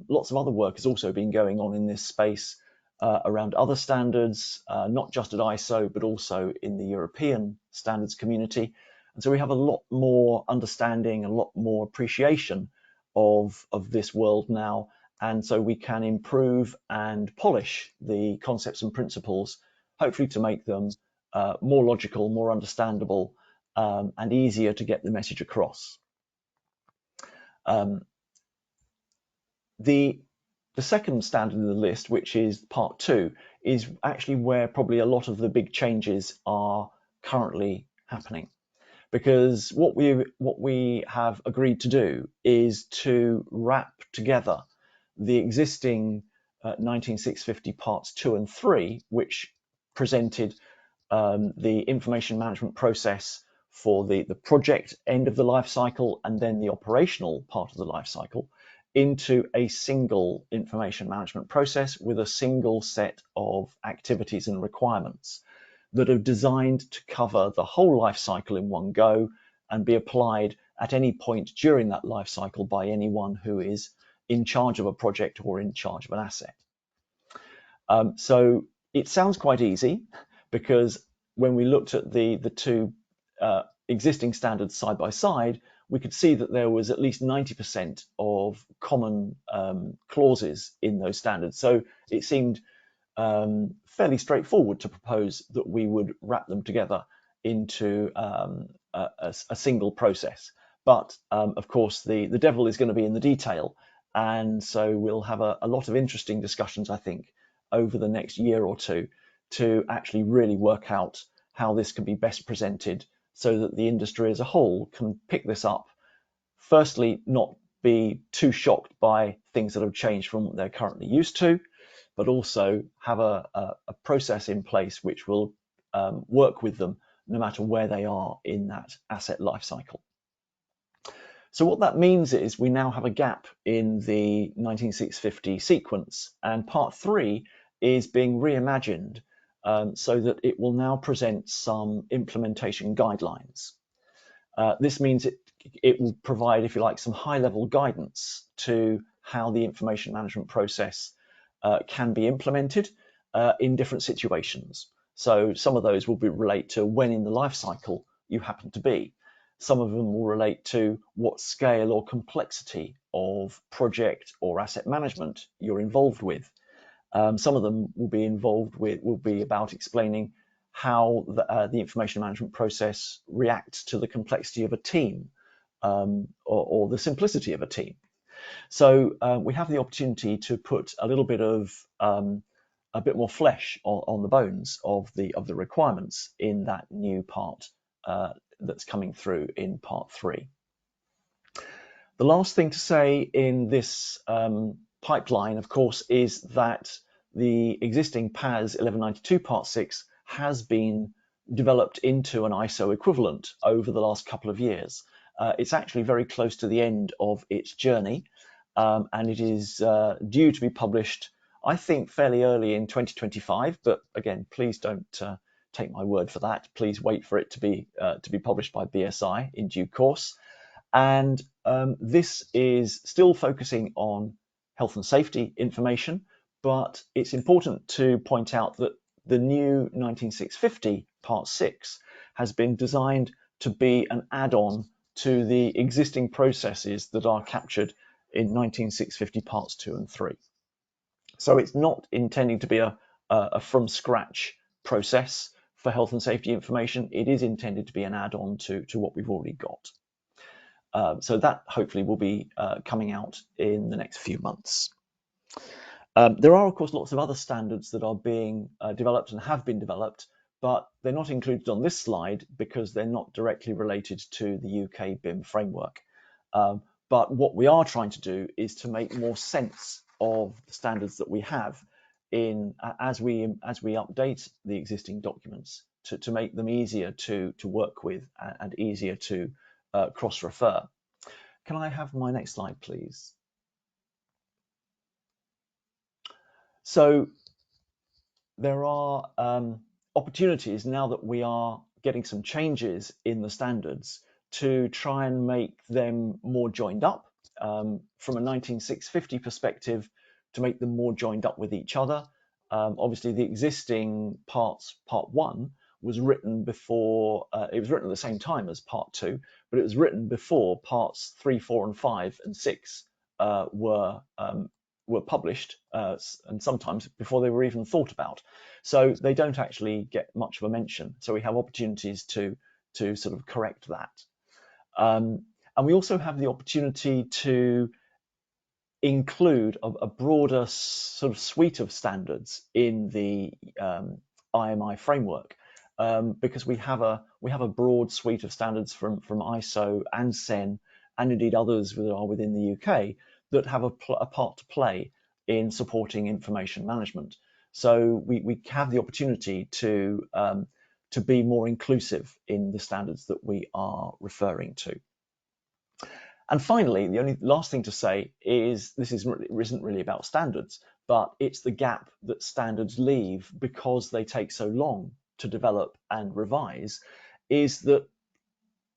lots of other work has also been going on in this space around other standards, not just at ISO, but also in the European standards community. And so we have a lot more understanding, a lot more appreciation of this world now. And so we can improve and polish the concepts and principles, hopefully to make them more logical, more understandable, and easier to get the message across. The second standard in the list, which is Part 2, is actually where probably a lot of the big changes are currently happening. Because what we have agreed to do is to wrap together the existing 19650 Parts 2 and 3, which presented the information management process for the project end of the life cycle and then the operational part of the life cycle, into a single information management process with a single set of activities and requirements that are designed to cover the whole life cycle in one go and be applied at any point during that life cycle by anyone who is in charge of a project or in charge of an asset. So it sounds quite easy, because when we looked at the two existing standards side by side, we could see that there was at least 90% of common clauses in those standards. So it seemed fairly straightforward to propose that we would wrap them together into a single process. But of course, the devil is going to be in the detail. And so we'll have a lot of interesting discussions, I think, over the next year or two to actually really work out how this can be best presented so that the industry as a whole can pick this up. Firstly, not be too shocked by things that have changed from what they're currently used to, but also have a process in place which will work with them no matter where they are in that asset lifecycle. So what that means is we now have a gap in the 19650 sequence, and part 3 is being reimagined so that it will now present some implementation guidelines. This means it will provide, if you like, some high-level guidance to how the information management process can be implemented in different situations. So some of those will relate to when in the life cycle you happen to be. Some of them will relate to what scale or complexity of project or asset management you're involved with. Some of them will be about explaining how the information management process reacts to the complexity of a team or the simplicity of a team. So we have the opportunity to put a little bit of a bit more flesh on the bones of the requirements in that new part that's coming through in part 3. The last thing to say in this pipeline, of course, is that the existing PAS 1192 Part 6 has been developed into an ISO equivalent over the last couple of years. It's actually very close to the end of its journey, and it is due to be published, I think, fairly early in 2025. But again, please don't take my word for that. Please wait for it to be published by BSI in due course. And this is still focusing on health and safety information, but it's important to point out that the new 19650 Part 6 has been designed to be an add-on to the existing processes that are captured in 19650 Parts 2 and 3. So it's not intending to be a from-scratch process for health and safety information. It is intended to be an add-on to what we've already got. So that hopefully will be coming out in the next few months. There are, of course, lots of other standards that are being developed and have been developed, but they're not included on this slide because they're not directly related to the UK BIM framework. But what we are trying to do is to make more sense of the standards that we have as we update the existing documents to make them easier to work with and easier to cross-refer. Can I have my next slide, please? So there are opportunities now that we are getting some changes in the standards to try and make them more joined up from a 19650 perspective, to make them more joined up with each other. Obviously, the existing part 1 was written before, it was written at the same time as part 2, but it was written before parts 3, 4, and 5 and 6 were published, and sometimes before they were even thought about. So they don't actually get much of a mention. So we have opportunities to sort of correct that. And we also have the opportunity to include a broader sort of suite of standards in the IMI framework, because we have a broad suite of standards from ISO and CEN, and indeed others that are within the UK, that have a part to play in supporting information management. So we have the opportunity to be more inclusive in the standards that we are referring to. And finally, the only last thing to say is this isn't really about standards, but it's the gap that standards leave because they take so long to develop and revise, is that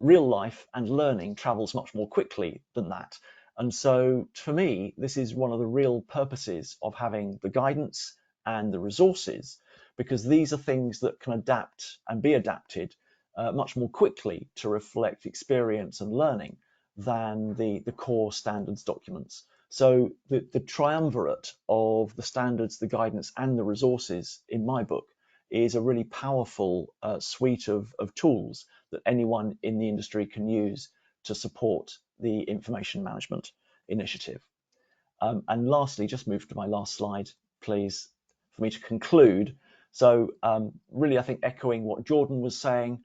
real life and learning travels much more quickly than that. And so for me, this is one of the real purposes of having the guidance and the resources, because these are things that can adapt and be adapted much more quickly to reflect experience and learning than the core standards documents. So the triumvirate of the standards, the guidance, and the resources in my book is a really powerful suite of tools that anyone in the industry can use to support the information management initiative. And lastly, just move to my last slide, please, for me to conclude. So really, I think echoing what Jordan was saying,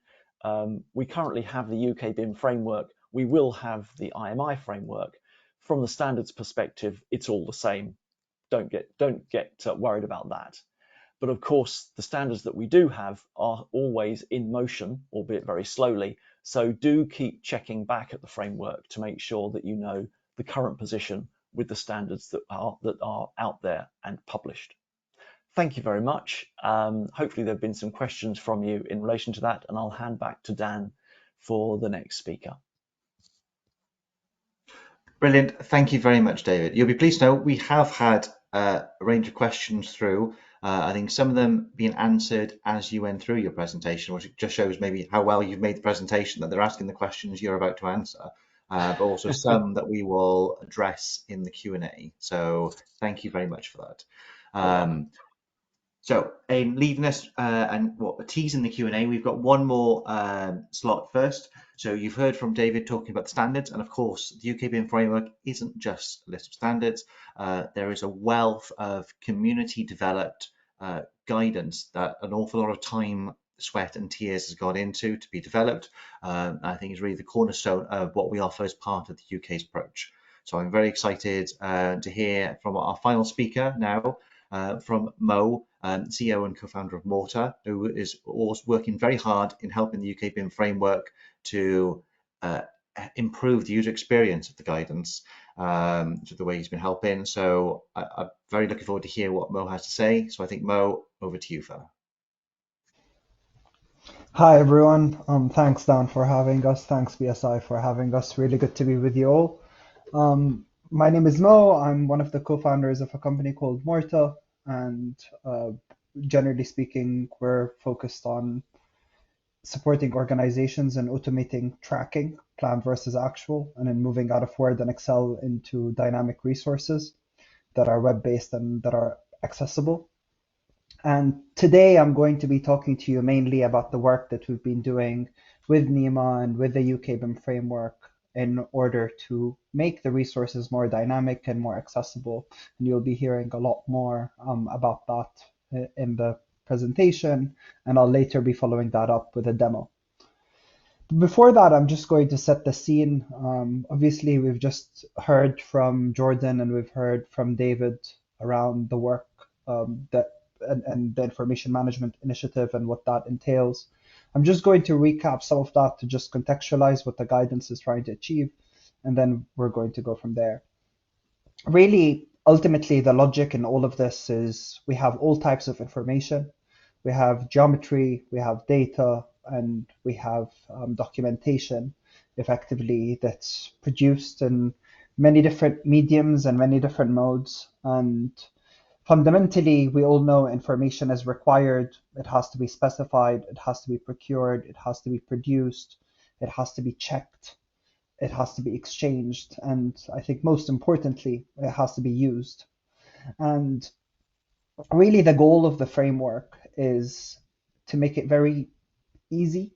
we currently have the UK BIM framework. We will have the IMI framework. From the standards perspective, it's all the same. Don't get worried about that. But of course, the standards that we do have are always in motion, albeit very slowly. So do keep checking back at the framework to make sure that you know the current position with the standards that are out there and published. Thank you very much. Hopefully there have been some questions from you in relation to that, and I'll hand back to Dan for the next speaker. Brilliant. Thank you very much, David. You'll be pleased to know we have had a range of questions through. I think some of them being answered as you went through your presentation, which just shows maybe how well you've made the presentation, that they're asking the questions you're about to answer, but also some that we will address in the Q&A. So thank you very much for that. So in leaving us and teasing the Q&A, we've got one more slot first. So you've heard from David talking about the standards, and of course the UK BIM framework isn't just a list of standards. There is a wealth of community developed guidance that an awful lot of time, sweat and tears has gone into to be developed. I think is really the cornerstone of what we offer as part of the UK's approach. So I'm very excited to hear from our final speaker now, from Mo, CEO and co-founder of Mortar, who is also working very hard in helping the UK BIM framework to improve the user experience of the guidance, to the way he's been helping. So I'm very looking forward to hear what Mo has to say. So I think, Mo, over to you, fella. Hi everyone. Thanks Dan for having us. Thanks BSI for having us. Really good to be with you all. My name is Mo. I'm one of the co-founders of a company called Morta, and generally speaking, we're focused on supporting organizations and automating tracking, plan versus actual, and then moving out of Word and Excel into dynamic resources that are web-based and that are accessible. And today I'm going to be talking to you mainly about the work that we've been doing with NEMA and with the UK BIM framework in order to make the resources more dynamic and more accessible. And you'll be hearing a lot more about that in the presentation, and I'll later be following that up with a demo. Before that, I'm just going to set the scene. Obviously, we've just heard from Jordan and we've heard from David around the work and the information management initiative and what that entails. I'm just going to recap some of that to just contextualize what the guidance is trying to achieve, and then we're going to go from there. Really, ultimately, the logic in all of this is we have all types of information. We have geometry, we have data, and we have documentation, effectively, that's produced in many different mediums and many different modes. And fundamentally, we all know information is required. It has to be specified, it has to be procured, it has to be produced, it has to be checked, it has to be exchanged, and I think most importantly, it has to be used. And really the goal of the framework is to make it very easy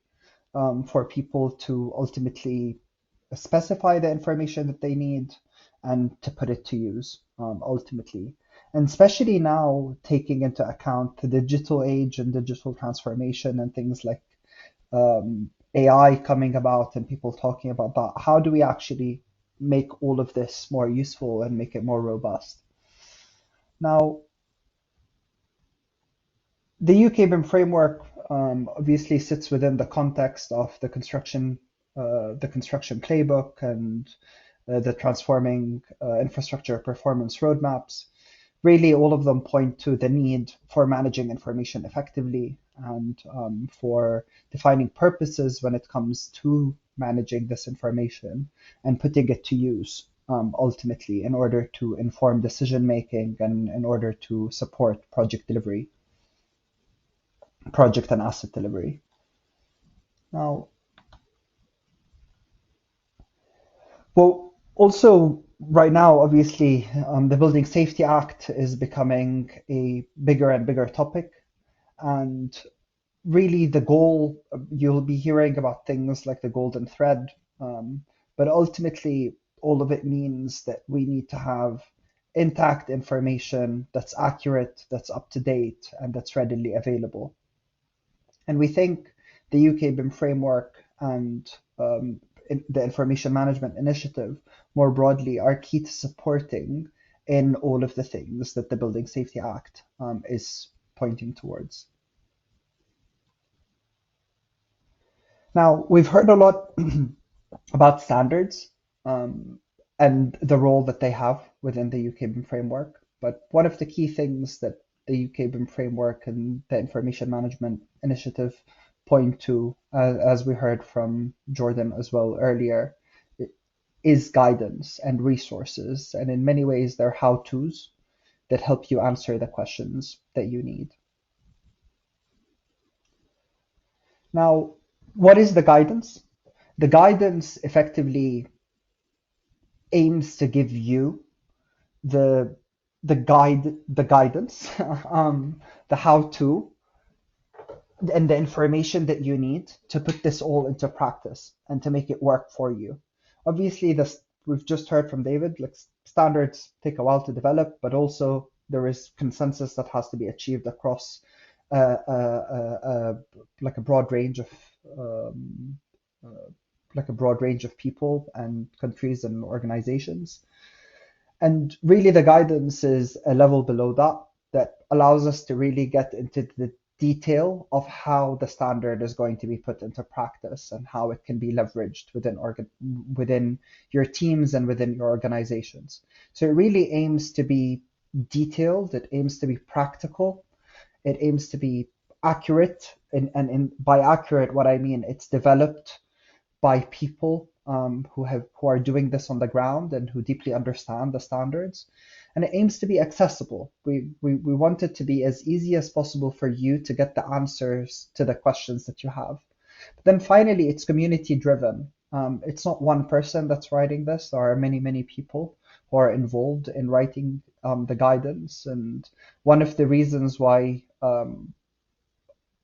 for people to ultimately specify the information that they need and to put it to use ultimately. And especially now, taking into account the digital age and digital transformation and things like AI coming about and people talking about that, how do we actually make all of this more useful and make it more robust? Now, the UK BIM framework obviously sits within the context of the construction playbook and the transforming infrastructure performance roadmaps. Really, all of them point to the need for managing information effectively and for defining purposes when it comes to managing this information and putting it to use ultimately in order to inform decision making and in order to support project delivery, project and asset delivery. Now, well, also right now, obviously, the Building Safety Act is becoming a bigger and bigger topic. And really the goal, you'll be hearing about things like the golden thread, but ultimately all of it means that we need to have intact information that's accurate, that's up to date, and that's readily available. And we think the UK BIM framework and the Information Management Initiative more broadly are key to supporting in all of the things that the Building Safety Act is pointing towards. Now, we've heard a lot about standards and the role that they have within the UK BIM framework. But one of the key things that the UK BIM framework and the Information Management Initiative point to, as we heard from Jordan as well earlier, is guidance and resources. And in many ways, they're how-tos that help you answer the questions that you need. Now, what is the guidance? The guidance effectively aims to give you the guidance, the how-to, and the information that you need to put this all into practice and to make it work for you. Obviously, this we've just heard from David, like standards take a while to develop, but also there is consensus that has to be achieved across like a broad range of people and countries and organizations. And really the guidance is a level below that allows us to really get into the detail of how the standard is going to be put into practice and how it can be leveraged within your teams and within your organizations. So it really aims to be detailed, it aims to be practical, it aims to be accurate, and by accurate, what I mean, it's developed by people who are doing this on the ground and who deeply understand the standards. And it aims to be accessible. We want it to be as easy as possible for you to get the answers to the questions that you have. But then finally, it's community driven. It's not one person that's writing this. There are many, many people who are involved in writing the guidance. And one of the reasons why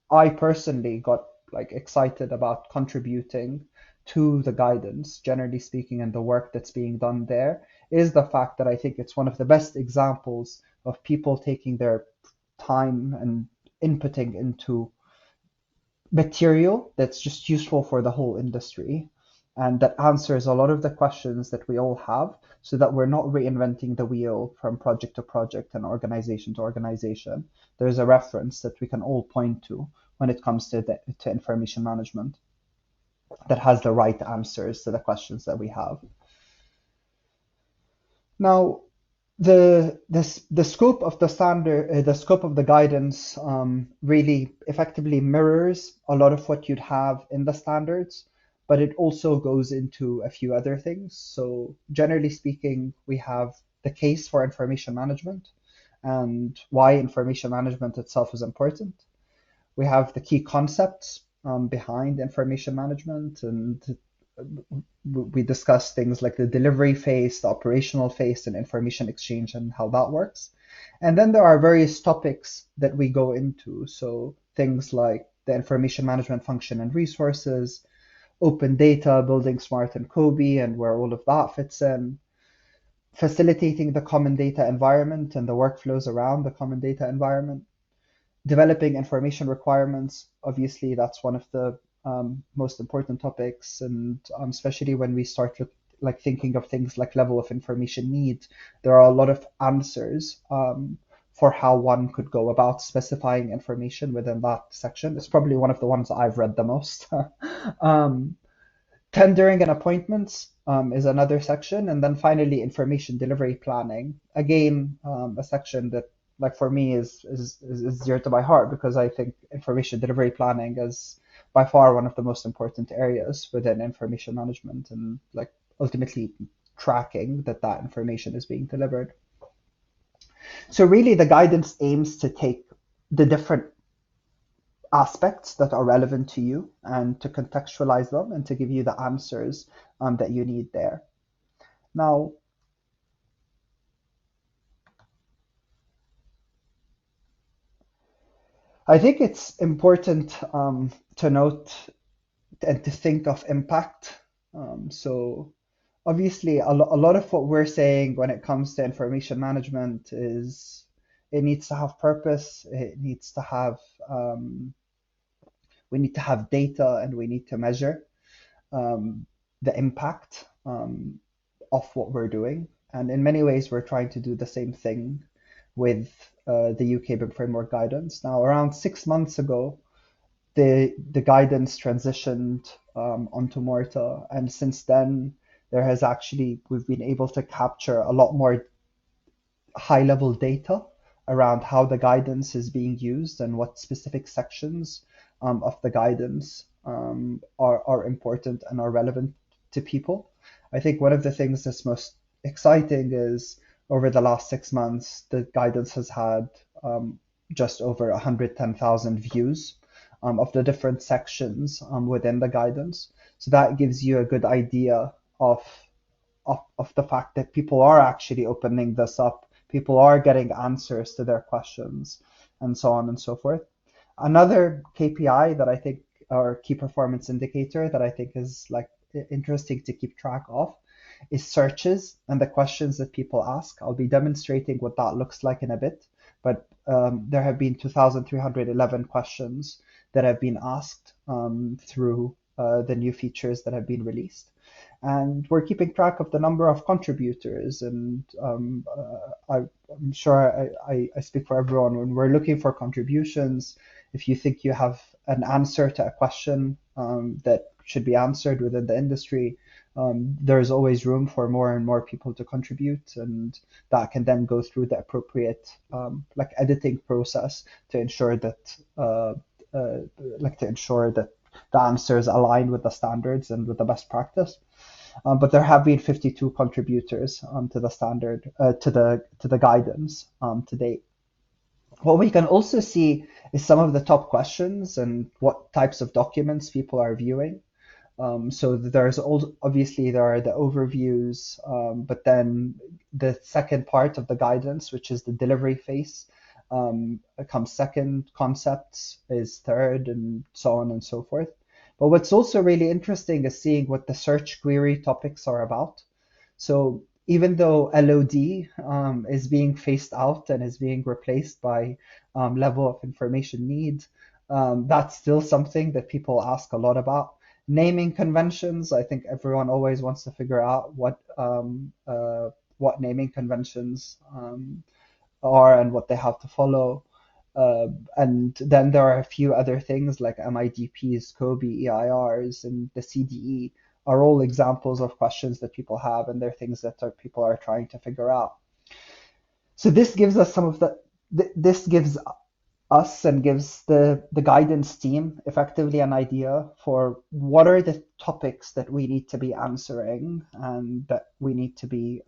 I personally got like excited about contributing to the guidance, generally speaking, and the work that's being done there, is the fact that I think it's one of the best examples of people taking their time and inputting into material that's just useful for the whole industry and that answers a lot of the questions that we all have, so that we're not reinventing the wheel from project to project and organization to organization. There's a reference that we can all point to when it comes to information management that has the right answers to the questions that we have. Now, the scope of the standard, the scope of the guidance really effectively mirrors a lot of what you'd have in the standards, but it also goes into a few other things. So generally speaking, we have the case for information management and why information management itself is important. We have the key concepts behind information management, and we discuss things like the delivery phase, the operational phase, and information exchange and how that works. And then there are various topics that we go into. So things like the information management function and resources, open data, building smart and COBie, and where all of that fits in, facilitating the common data environment and the workflows around the common data environment, developing information requirements. Obviously, that's one of the most important topics, and especially when we start like thinking of things like level of information need, there are a lot of answers for how one could go about specifying information within that section. It's probably one of the ones I've read the most. Tendering and appointments is another section, and then finally information delivery planning. Again, a section that, like for me, is dear to my heart, because I think information delivery planning is by far one of the most important areas within information management, and like ultimately tracking that information is being delivered. So really the guidance aims to take the different aspects that are relevant to you and to contextualize them and to give you the answers that you need there. Now, I think it's important to note and to think of impact. So obviously, a lot of what we're saying when it comes to information management is it needs to have purpose, it needs to have, we need to have data, and we need to measure the impact of what we're doing. And in many ways, we're trying to do the same thing with the UK BIM framework guidance. Now, around 6 months ago, the guidance transitioned onto Morta, and since then we've been able to capture a lot more high-level data around how the guidance is being used and what specific sections of the guidance are important and are relevant to people. I think one of the things that's most exciting is over the last 6 months, the guidance has had just over 110,000 views of the different sections within the guidance. So that gives you a good idea of the fact that people are actually opening this up, people are getting answers to their questions, and so on and so forth. Another KPI that I think, or key performance indicator that I think is like interesting to keep track of, is searches and the questions that people ask. I'll be demonstrating what that looks like in a bit, but there have been 2,311 questions that have been asked through the new features that have been released. And we're keeping track of the number of contributors. And I'm sure I speak for everyone when we're looking for contributions. If you think you have an answer to a question that should be answered within the industry, there's always room for more and more people to contribute, and that can then go through the appropriate like editing process to ensure that the answers align with the standards and with the best practice. But there have been 52 contributors to the standard to the guidance to date. What we can also see is some of the top questions and what types of documents people are viewing. So there's obviously there are the overviews, but then the second part of the guidance, which is the delivery phase, comes second, concepts is third, and so on and so forth. But what's also really interesting is seeing what the search query topics are about. So even though LOD is being phased out and is being replaced by level of information need, that's still something that people ask a lot about. Naming conventions, I think everyone always wants to figure out what naming conventions are and what they have to follow. And then there are a few other things like MIDPs, COBE, EIRs, and the CDE are all examples of questions that people have, and they're things that people are trying to figure out. So this gives us this gives us and gives the guidance team effectively an idea for what are the topics that we need to be answering and that we need to be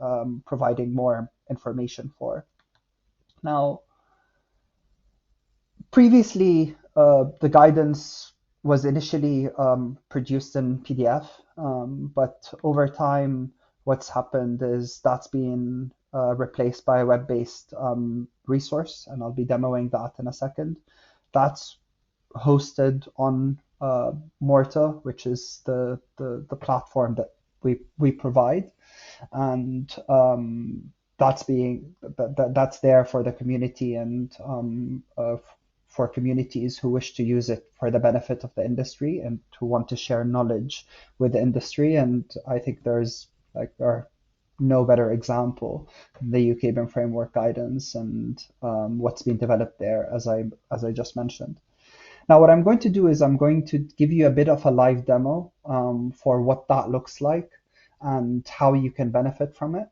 providing more information for. Now, previously, the guidance was initially produced in PDF, but over time, what's happened is that's been replaced by a web-based resource, and I'll be demoing that in a second. That's hosted on Morta, which is the platform that we provide, and that's there for the community and for communities who wish to use it for the benefit of the industry and who want to share knowledge with the industry. And I think there are no better example than the UK BIM framework guidance and what's been developed there, as I just mentioned. Now, what I'm going to do is I'm going to give you a bit of a live demo for what that looks like and how you can benefit from it.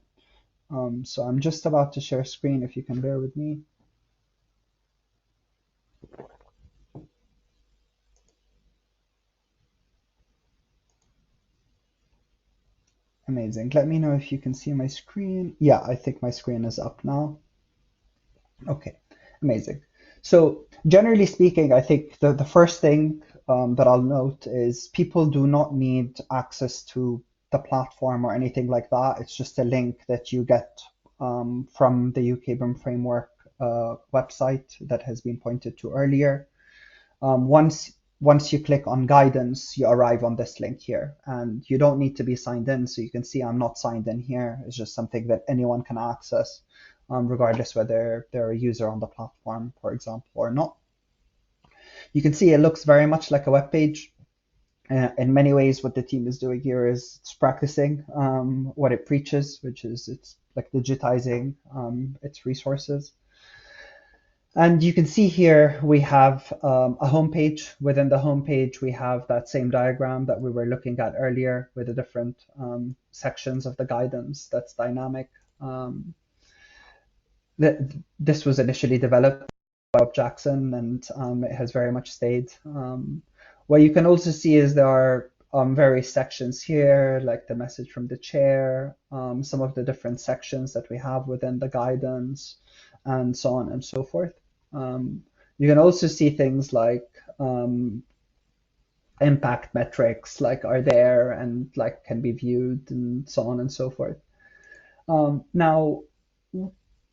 So I'm just about to share screen, if you can bear with me. Amazing. Let me know if you can see my screen. Yeah, I think my screen is up now. Okay, amazing. So generally speaking, I think the first thing that I'll note is people do not need access to the platform or anything like that. It's just a link that you get from the UK BIM framework website that has been pointed to earlier. Once you click on guidance, you arrive on this link here, and you don't need to be signed in. So you can see I'm not signed in here. It's just something that anyone can access, regardless whether they're a user on the platform, for example, or not. You can see it looks very much like a web page. In many ways, what the team is doing here is it's practicing what it preaches, which is it's like digitizing its resources. And you can see here we have a home page. Within the home page, we have that same diagram that we were looking at earlier with the different sections of the guidance that's dynamic. This was initially developed by Bob Jackson, and it has very much stayed. What you can also see is there are various sections here, like the message from the chair, some of the different sections that we have within the guidance, and so on and so forth. You can also see things like impact metrics, like are there and like can be viewed, and so on and so forth. Now,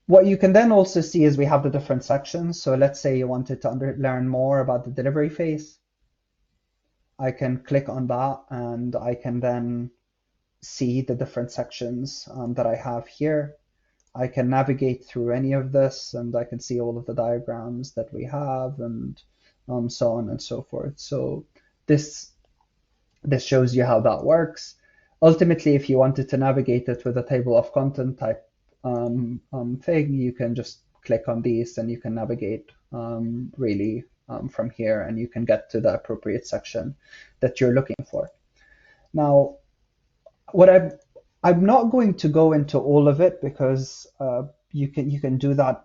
what you can then also see is we have the different sections. So let's say you wanted to learn more about the delivery phase. I can click on that and I can then see the different sections that I have here. I can navigate through any of this and I can see all of the diagrams that we have, and so on and so forth. So this shows you how that works. Ultimately, if you wanted to navigate it with a table of content type thing, you can just click on these and you can navigate really from here, and you can get to the appropriate section that you're looking for. Now, what I'm not going to go into all of it because you can do that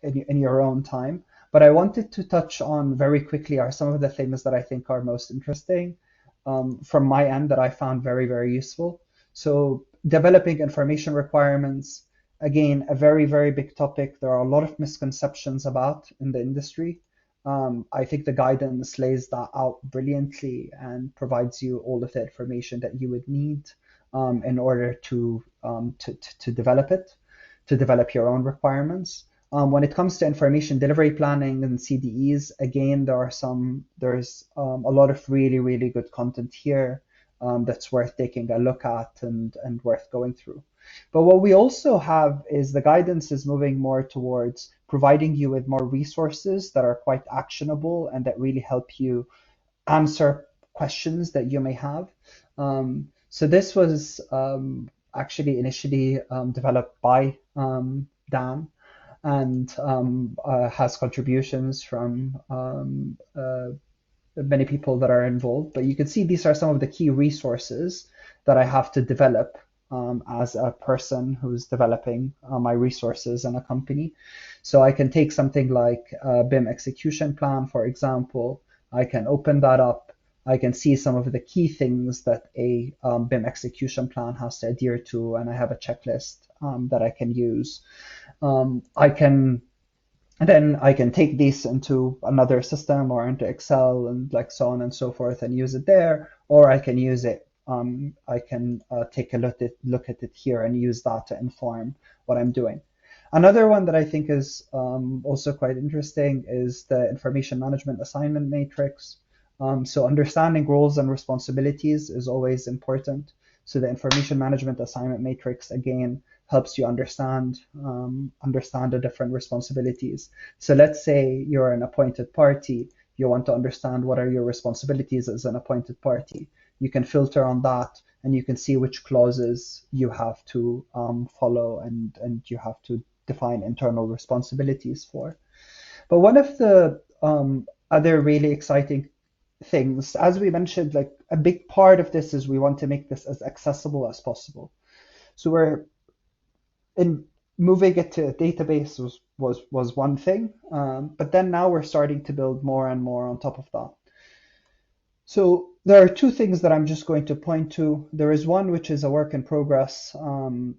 in your own time. But I wanted to touch on very quickly are some of the things that I think are most interesting from my end that I found very, very useful. So developing information requirements, again, a very, very big topic. There are a lot of misconceptions about in the industry. I think the guidance lays that out brilliantly and provides you all of the information that you would need in order to develop it, to develop your own requirements. When it comes to information delivery planning and CDEs, again, there's a lot of really, really good content here that's worth taking a look at and worth going through. But what we also have is the guidance is moving more towards providing you with more resources that are quite actionable and that really help you answer questions that you may have. So this was actually initially developed by Dan, and has contributions from many people that are involved. But you can see these are some of the key resources that I have to develop as a person who's developing my resources in a company. So I can take something like a BIM execution plan, for example. I can open that up. I can see some of the key things that a BIM execution plan has to adhere to, and I have a checklist that I can use. I can take these into another system or into Excel and like so on and so forth and use it there, or I can use it. I can take a look at it here and use that to inform what I'm doing. Another one that I think is also quite interesting is the information management assignment matrix. So understanding roles and responsibilities is always important. So the information management assignment matrix, again, helps you understand the different responsibilities. So let's say you're an appointed party. You want to understand what are your responsibilities as an appointed party. You can filter on that, and you can see which clauses you have to follow and you have to define internal responsibilities for. But one of the other really exciting things, as we mentioned, like a big part of this is we want to make this as accessible as possible. So we're in moving it to a database was one thing, but then now we're starting to build more and more on top of that. So there are two things that I'm just going to point to. There is one which is a work in progress,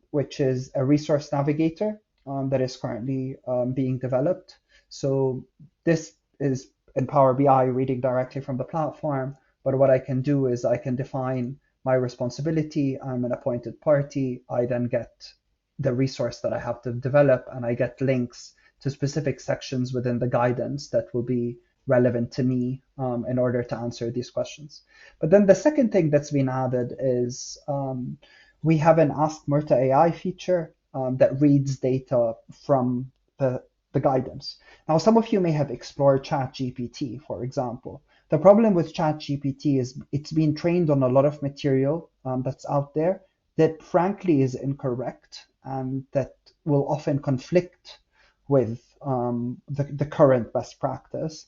which is a resource navigator that is currently being developed. So this is in Power BI reading directly from the platform, but what I can do is I can define my responsibility. I'm an appointed party. I then get the resource that I have to develop, and I get links to specific sections within the guidance that will be relevant to me in order to answer these questions. But then the second thing that's been added is we have an Ask Murta AI feature that reads data from the guidance. Now, some of you may have explored ChatGPT, for example. The problem with ChatGPT is it's been trained on a lot of material that's out there that frankly is incorrect and that will often conflict with the current best practice.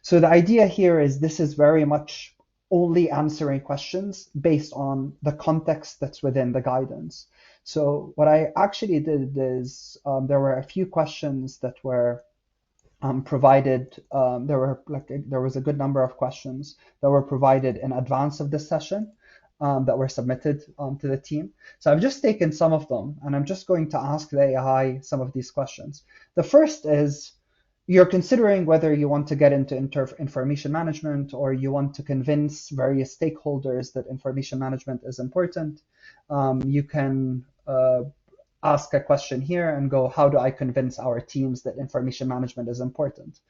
So the idea here is this is very much only answering questions based on the context that's within the guidance. So what I actually did is there were a few questions that were provided. There was a good number of questions that were provided in advance of this session that were submitted to the team. So I've just taken some of them and I'm just going to ask the AI some of these questions. The first is, you're considering whether you want to get into information management or you want to convince various stakeholders that information management is important. You can ask a question here and go, how do I convince our teams that information management is important?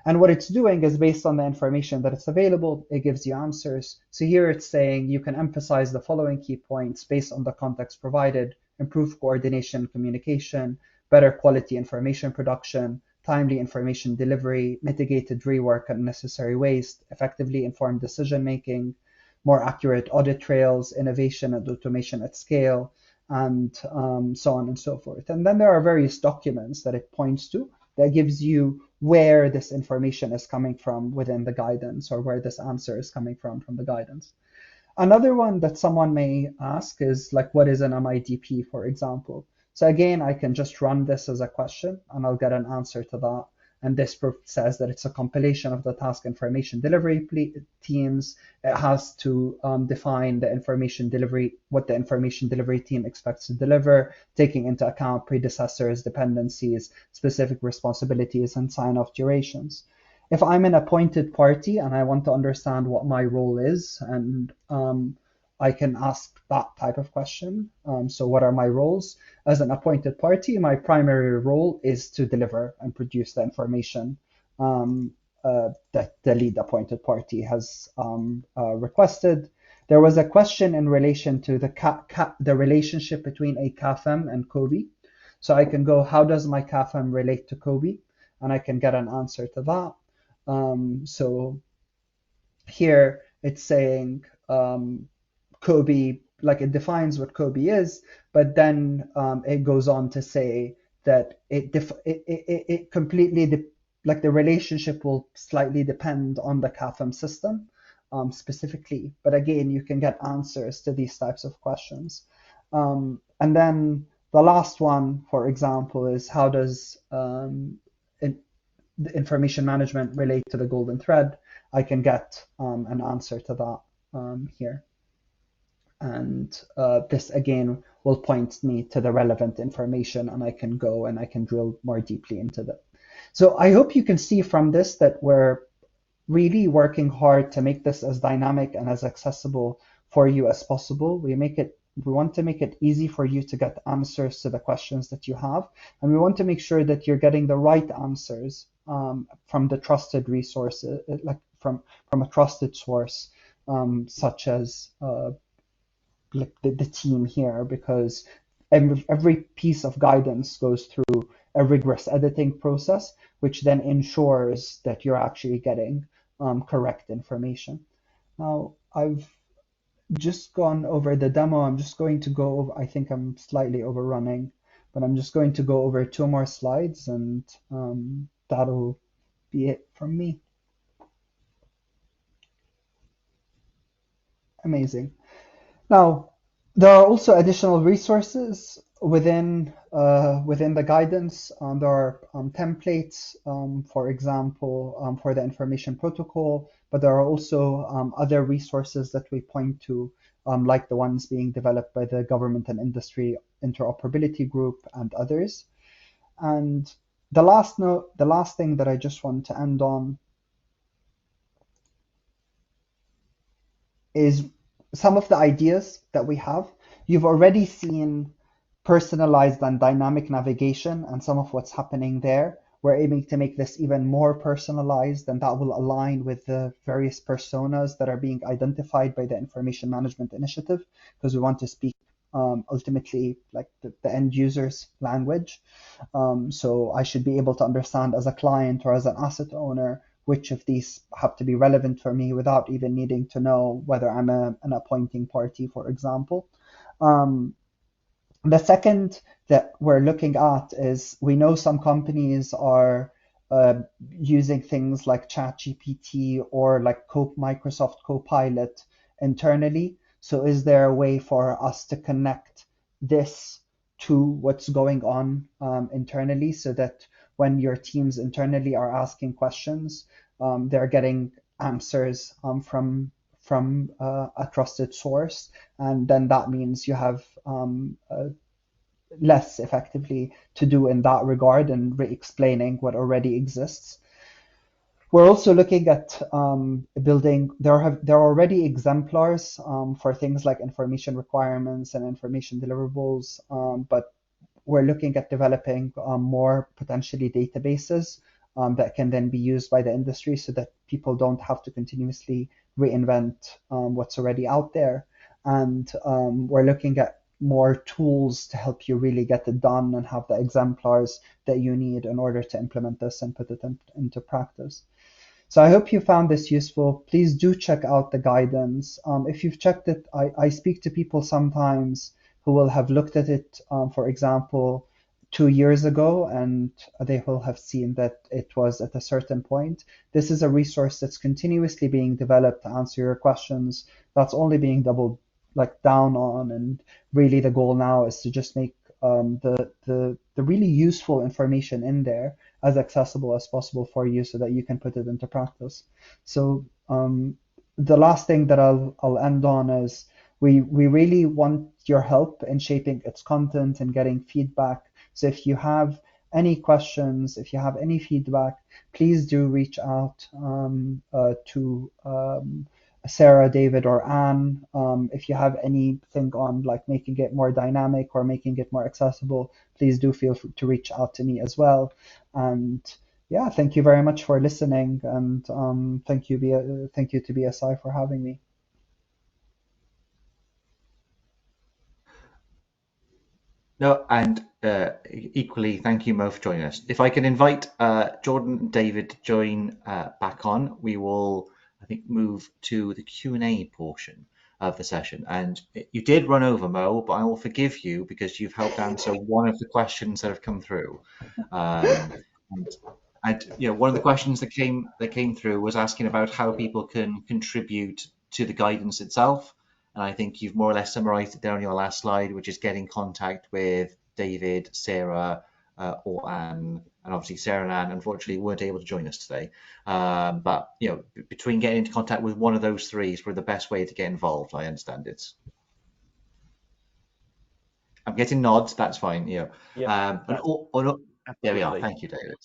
And what it's doing is based on the information that it's available, it gives you answers. So here it's saying you can emphasize the following key points based on the context provided: improve coordination and communication, better quality information production, timely information delivery, mitigated rework and unnecessary waste, effectively informed decision making, more accurate audit trails, innovation and automation at scale, and so on and so forth. And then there are various documents that it points to that gives you where this information is coming from within the guidance, or where this answer is coming from the guidance. Another one that someone may ask is like, what is an MIDP, for example? So again, I can just run this as a question and I'll get an answer to that. And this says that it's a compilation of the task information delivery teams. It has to define the information delivery, what the information delivery team expects to deliver, taking into account predecessors, dependencies, specific responsibilities, and sign-off durations. If I'm an appointed party and I want to understand what my role is, and I can ask that type of question. So what are my roles? As an appointed party, my primary role is to deliver and produce the information that the lead appointed party has requested. There was a question in relation to the relationship between a CAFM and COBie. So I can go, how does my CAFM relate to COBie? And I can get an answer to that. So here it's saying COBie, like it defines what COBie is, but then it goes on to say that it completely, like the relationship will slightly depend on the CAFM system specifically. But again, you can get answers to these types of questions. And then the last one, for example, is how does the information management relate to the golden thread? I can get an answer to that here. And this again will point me to the relevant information, and I can go and I can drill more deeply into that. So I hope you can see from this that we're really working hard to make this as dynamic and as accessible for you as possible. We want to make it easy for you to get answers to the questions that you have, and we want to make sure that you're getting the right answers from the trusted resources, like from a trusted source, such as like the team here, because every piece of guidance goes through a rigorous editing process, which then ensures that you're actually getting correct information. Now, I've just gone over the demo. I'm just going to go over, I think I'm slightly overrunning, but I'm just going to go over 2 more slides, and that'll be it from me. Amazing. Now, there are also additional resources within the guidance. There are templates, for example, for the information protocol, but there are also other resources that we point to, like the ones being developed by the Government and Industry Interoperability Group and others. And the last thing that I just want to end on is some of the ideas that we have. You've already seen personalized and dynamic navigation and some of what's happening there. We're aiming to make this even more personalized, and that will align with the various personas that are being identified by the Information Management Initiative, because we want to speak ultimately like the end user's language. So I should be able to understand as a client or as an asset owner which of these have to be relevant for me without even needing to know whether I'm an appointing party, for example. The second that we're looking at is we know some companies are using things like ChatGPT or like Microsoft Copilot internally. So is there a way for us to connect this to what's going on internally so that when your teams internally are asking questions, they're getting answers from a trusted source, and then that means you have less effectively to do in that regard and re-explaining what already exists. We're also looking at building. There are already exemplars for things like information requirements and information deliverables, but we're looking at developing more potentially databases that can then be used by the industry so that people don't have to continuously reinvent what's already out there. And we're looking at more tools to help you really get it done and have the exemplars that you need in order to implement this and put it into practice. So I hope you found this useful. Please do check out the guidance. If you've checked it, I speak to people sometimes who will have looked at it, for example, 2 years ago, and they will have seen that it was at a certain point. This is a resource that's continuously being developed to answer your questions. That's only being doubled like down on, and really the goal now is to just make the really useful information in there as accessible as possible for you so that you can put it into practice. So the last thing that I'll end on is we really want your help in shaping its content and getting feedback. So if you have any questions, if you have any feedback, please do reach out to Sarah, David, or Anne. If you have anything on like making it more dynamic or making it more accessible, please do feel free to reach out to me as well. And yeah, thank you very much for listening, and thank you to BSI for having me. No, and equally, thank you, Mo, for joining us. If I can invite Jordan and David to join back on, we will, I think, move to the Q&A portion of the session. And you did run over, Mo, but I will forgive you because you've helped answer one of the questions that have come through. And, one of the questions that came through was asking about how people can contribute to the guidance itself. And I think you've more or less summarized it there on your last slide, which is get in contact with David, Sarah, or Anne. And obviously, Sarah and Anne, unfortunately, weren't able to join us today. But between getting into contact with one of those three is probably the best way to get involved. I understand it. I'm getting nods. That's fine. Yeah, There we are. absolutely. Thank you, David.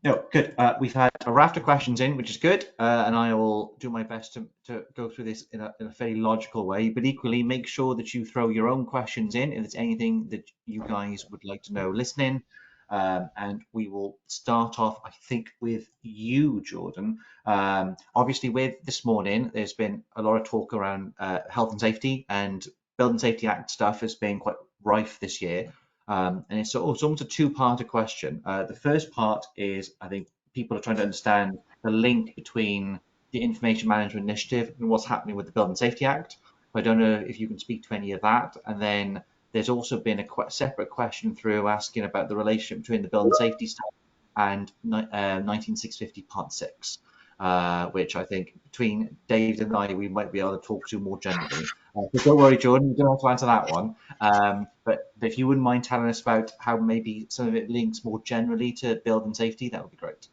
No, good. We've had a raft of questions in, which is good, and I will do my best to go through this in a fairly logical way. But equally, make sure that you throw your own questions in if there's anything that you guys would like to know listening. And we will start off, I think, with you, Jordan. Obviously, with this morning, there's been a lot of talk around health and safety, and Building Safety Act stuff has been quite rife this year. And it's almost a two-parter question. The first part is, I think people are trying to understand the link between the Information Management Initiative and what's happening with the Building Safety Act. I don't know if you can speak to any of that. And then there's also been a separate question through asking about the relationship between the Building Safety Stuff and 19650 Part 6. Which I think between David and I, we might be able to talk to more generally. So don't worry, Jordan, you don't have to answer that one. But if you wouldn't mind telling us about how maybe some of it links more generally to building safety, that would be great.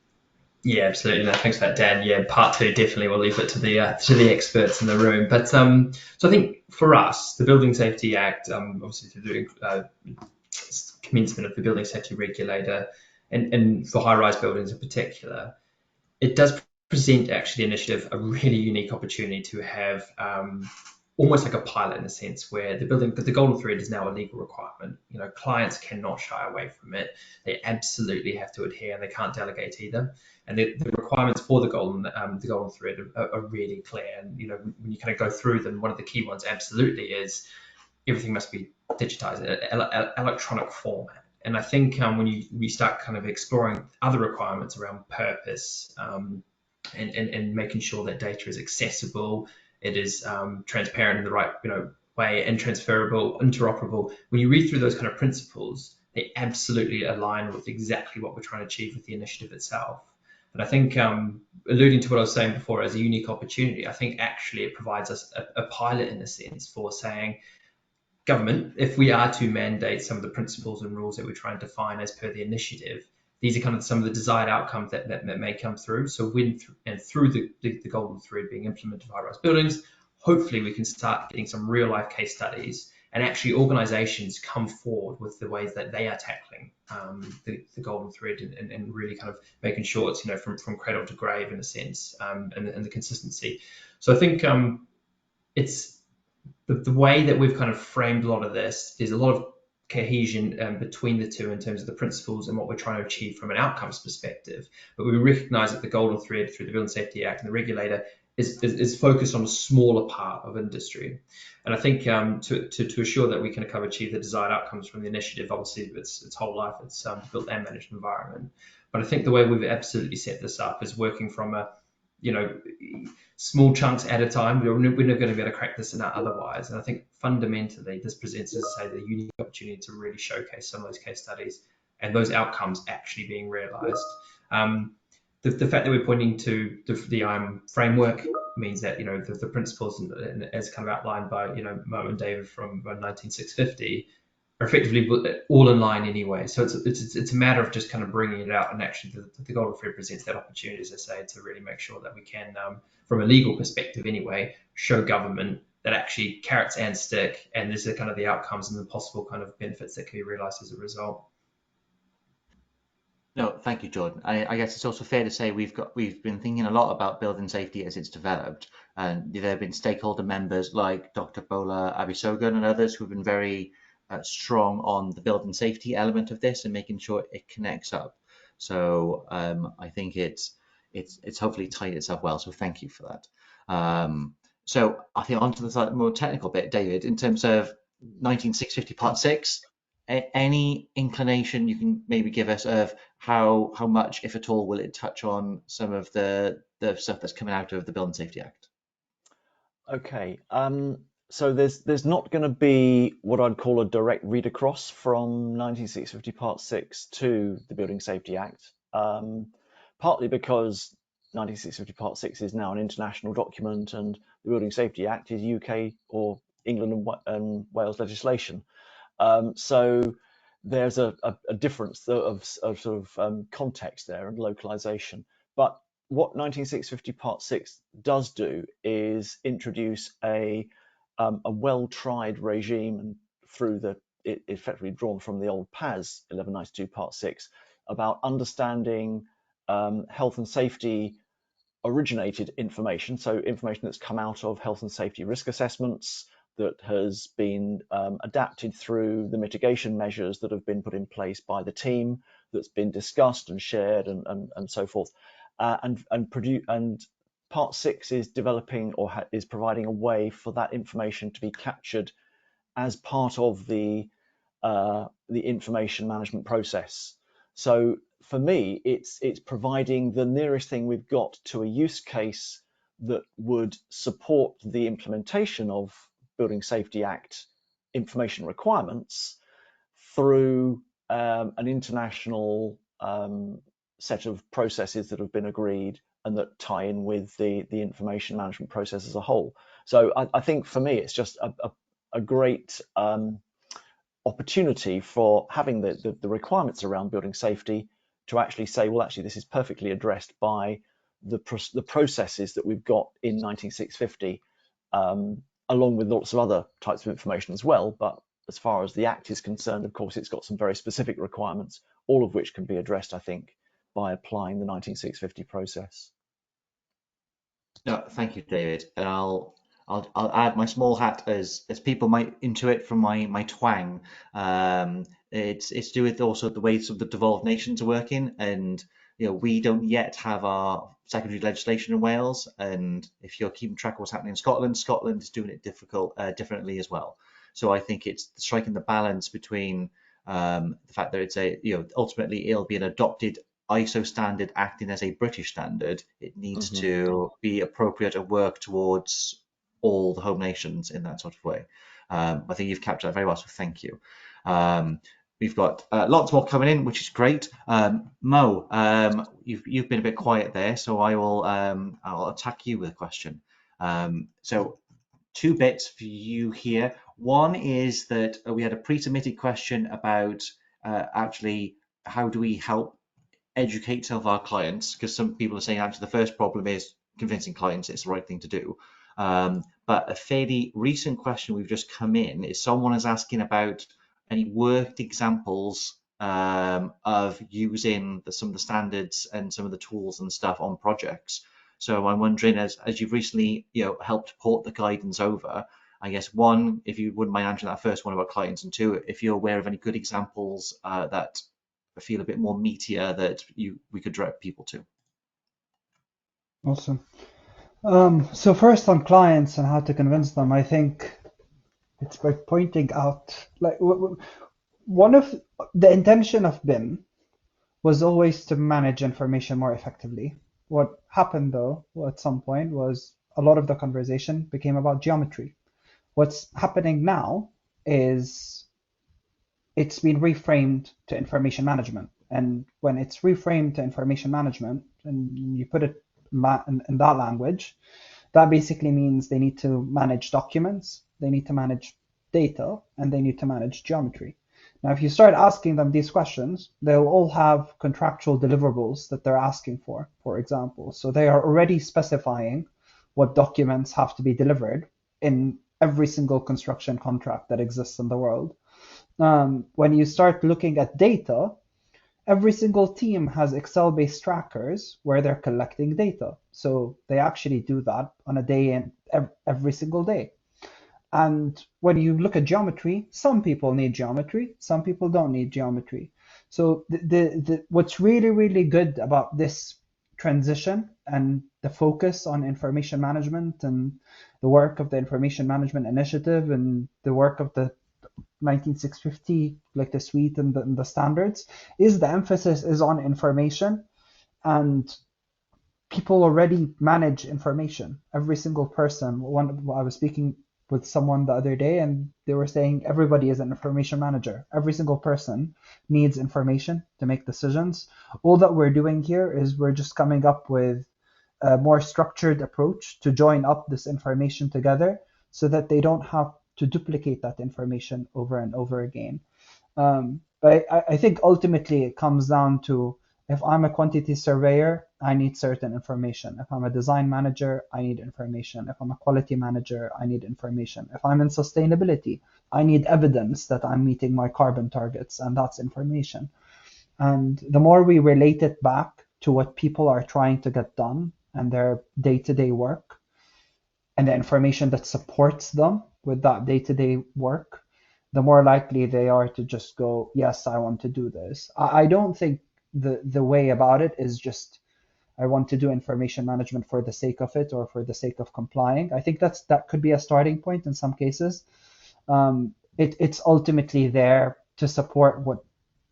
Yeah, absolutely. No, thanks for that, Dan. Yeah, part two, definitely we'll leave it to the experts in the room. But so I think for us, the Building Safety Act, obviously through the commencement of the Building Safety Regulator, and for high-rise buildings in particular, it does present actually the initiative a really unique opportunity to have almost like a pilot in a sense where the golden thread is now a legal requirement. Clients cannot shy away from it. They absolutely have to adhere, and they can't delegate either. And the requirements for the golden thread are really clear. And when you kind of go through them, one of the key ones absolutely is everything must be digitized, electronic format. And I think when we start kind of exploring other requirements around purpose and making sure that data is accessible, it is transparent in the right way and transferable, interoperable. When you read through those kind of principles, they absolutely align with exactly what we're trying to achieve with the initiative itself. And I think, alluding to what I was saying before as a unique opportunity, I think actually it provides us a pilot in a sense for saying, government, if we are to mandate some of the principles and rules that we're trying to define as per the initiative, these are kind of some of the desired outcomes that may come through. So through the golden thread being implemented for high-rise buildings, hopefully we can start getting some real life case studies and actually organizations come forward with the ways that they are tackling the golden thread and really kind of making sure it's, from cradle to grave in a sense, and the consistency. So I think it's the way that we've kind of framed a lot of this. There's a lot of cohesion between the two in terms of the principles and what we're trying to achieve from an outcomes perspective. But we recognize that the golden thread through the Building Safety Act and the regulator is focused on a smaller part of industry. And I think to assure that we can kind of achieve the desired outcomes from the initiative, obviously its whole life, it's built and managed environment. But I think the way we've absolutely set this up is working from a small chunks at a time. We're never going to be able to crack this out otherwise. And I think fundamentally this presents, as I say, the unique opportunity to really showcase some of those case studies and those outcomes actually being realized. The fact that we're pointing to the IAM framework means that the principles as kind of outlined by Mo and David from 19650 are effectively all in line anyway. So it's a matter of just kind of bringing it out, and actually the golden thread presents that opportunity, as I say, to really make sure that we can, from a legal perspective anyway, show government that actually carrots and stick, and this is kind of the outcomes and the possible kind of benefits that can be realized as a result. No, thank you, Jordan. I guess it's also fair to say we've been thinking a lot about building safety as it's developed, and there have been stakeholder members like Dr. Bola Abisogan and others who've been very strong on the building safety element of this and making sure it connects up. So I think it's hopefully tied itself well. So thank you for that. So I think onto the more technical bit, David, in terms of 19650 Part 6. Any inclination you can maybe give us of how much, if at all, will it touch on some of the stuff that's coming out of the Building Safety Act? Okay, so there's not going to be what I'd call a direct read across from 19650 Part 6 to the Building Safety Act, partly because 19650 Part 6 is now an international document and the Building Safety Act is UK or England and Wales legislation. So there's a difference of sort of context there and localization. But what 19650 Part 6 does do is introduce a well-tried regime, and through it effectively drawn from the old PAS 1192 Part 6, about understanding health and safety originated information, so information that's come out of health and safety risk assessments, that has been adapted through the mitigation measures that have been put in place by the team, that's been discussed and shared and so forth. And Part 6 is developing or is providing a way for that information to be captured as part of the information management process. So for me, it's providing the nearest thing we've got to a use case that would support the implementation of Building Safety Act information requirements through an international set of processes that have been agreed and that tie in with the information management process as a whole. So I think for me, it's just a great opportunity for having the requirements around building safety to actually say, well, actually, this is perfectly addressed by the processes that we've got in 19650, along with lots of other types of information as well. But as far as the Act is concerned, of course, it's got some very specific requirements, all of which can be addressed, I think, by applying the 19650 process. No, thank you, David. And I'll add my small hat as people might intuit from my twang. It's to do with also the ways of the devolved nations are working, and we don't yet have our secondary legislation in Wales. And if you're keeping track of what's happening in Scotland, Scotland is doing it differently as well. So I think it's striking the balance between the fact that it's ultimately it'll be an adopted ISO standard acting as a British standard. It needs to be appropriate and work towards all the home nations in that sort of way. I think you've captured that very well, so thank you. We've got lots more coming in, which is great. Mo, you've been a bit quiet there, so I'll attack you with a question. So 2 bits for you here. One is that we had a pre-submitted question about actually how do we help educate some of our clients, because some people are saying actually the first problem is convincing clients it's the right thing to do. But a fairly recent question we've just come in is someone is asking about any worked examples of using some of the standards and some of the tools and stuff on projects. So I'm wondering, as you've recently helped port the guidance over, I guess one, if you wouldn't mind answering that first one about clients, and two, if you're aware of any good examples that feel a bit more meatier that we could direct people to. Awesome. So first on clients and how to convince them, I think it's by pointing out, like, one of the intention of BIM was always to manage information more effectively. What happened though, at some point, was a lot of the conversation became about geometry. What's happening now is it's been reframed to information management. And when it's reframed to information management and you put it in that language, that basically means they need to manage documents, they need to manage data, and they need to manage geometry. Now, if you start asking them these questions, they'll all have contractual deliverables that they're asking for example. So they are already specifying what documents have to be delivered in every single construction contract that exists in the world. When you start looking at data, every single team has Excel-based trackers where they're collecting data. So they actually do that on a day in every single day. And when you look at geometry, some people need geometry, some people don't need geometry. So what's really, really good about this transition and the focus on information management and the work of the Information Management Initiative and the work of the 19650, like the suite and the standards, is the emphasis is on information, and people already manage information. Every single person. I was speaking with someone the other day, and they were saying everybody is an information manager. Every single person needs information to make decisions. All that we're doing here is we're just coming up with a more structured approach to join up this information together so that they don't have to duplicate that information over and over again. But I think ultimately it comes down to, if I'm a quantity surveyor, I need certain information. If I'm a design manager, I need information. If I'm a quality manager, I need information. If I'm in sustainability, I need evidence that I'm meeting my carbon targets, and that's information. And the more we relate it back to what people are trying to get done and their day-to-day work, and the information that supports them with that day-to-day work, the more likely they are to just go, yes, I want to do this. I don't think the way about it is just, I want to do information management for the sake of it or for the sake of complying. I think that could be a starting point in some cases. It's ultimately there to support what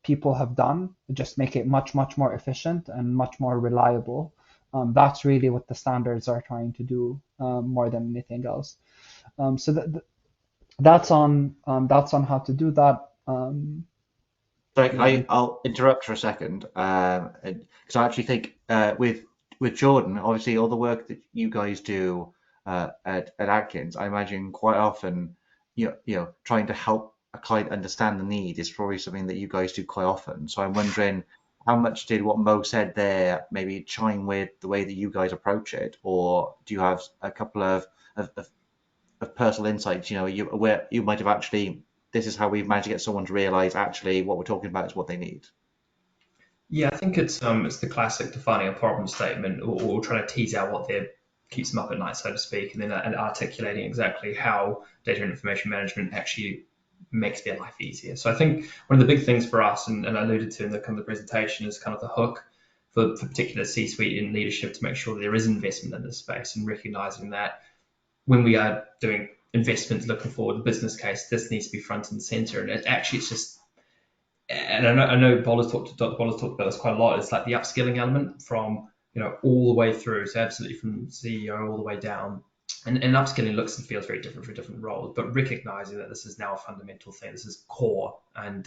people have done, just make it much, much more efficient and much more reliable. That's really what the standards are trying to do, more than anything else. So that's on how to do that. Sorry, I'll interrupt for a second, because I actually think with Jordan, obviously all the work that you guys do at Atkins, I imagine quite often, trying to help a client understand the need is probably something that you guys do quite often. So I'm wondering, how much did what Mo said there maybe chime with the way that you guys approach it, or do you have a couple of personal insights? Where you might have actually, this is how we've managed to get someone to realize actually what we're talking about is what they need. Yeah, I think it's the classic defining a problem statement, or trying to tease out what keeps them up at night, so to speak, and then articulating exactly how data and information management actually makes their life easier. So I think one of the big things for us, and I alluded to in the kind of the presentation, is kind of the hook for particular C-suite and leadership to make sure that there is investment in this space, and recognizing that when we are doing investments looking forward, the business case, this needs to be front and center. And it's just, and I know Dr. Boller's talked about this quite a lot. It's like the upskilling element from, all the way through. So absolutely from CEO all the way down and upskilling looks and feels very different for different roles, but recognizing that this is now a fundamental thing, this is core, and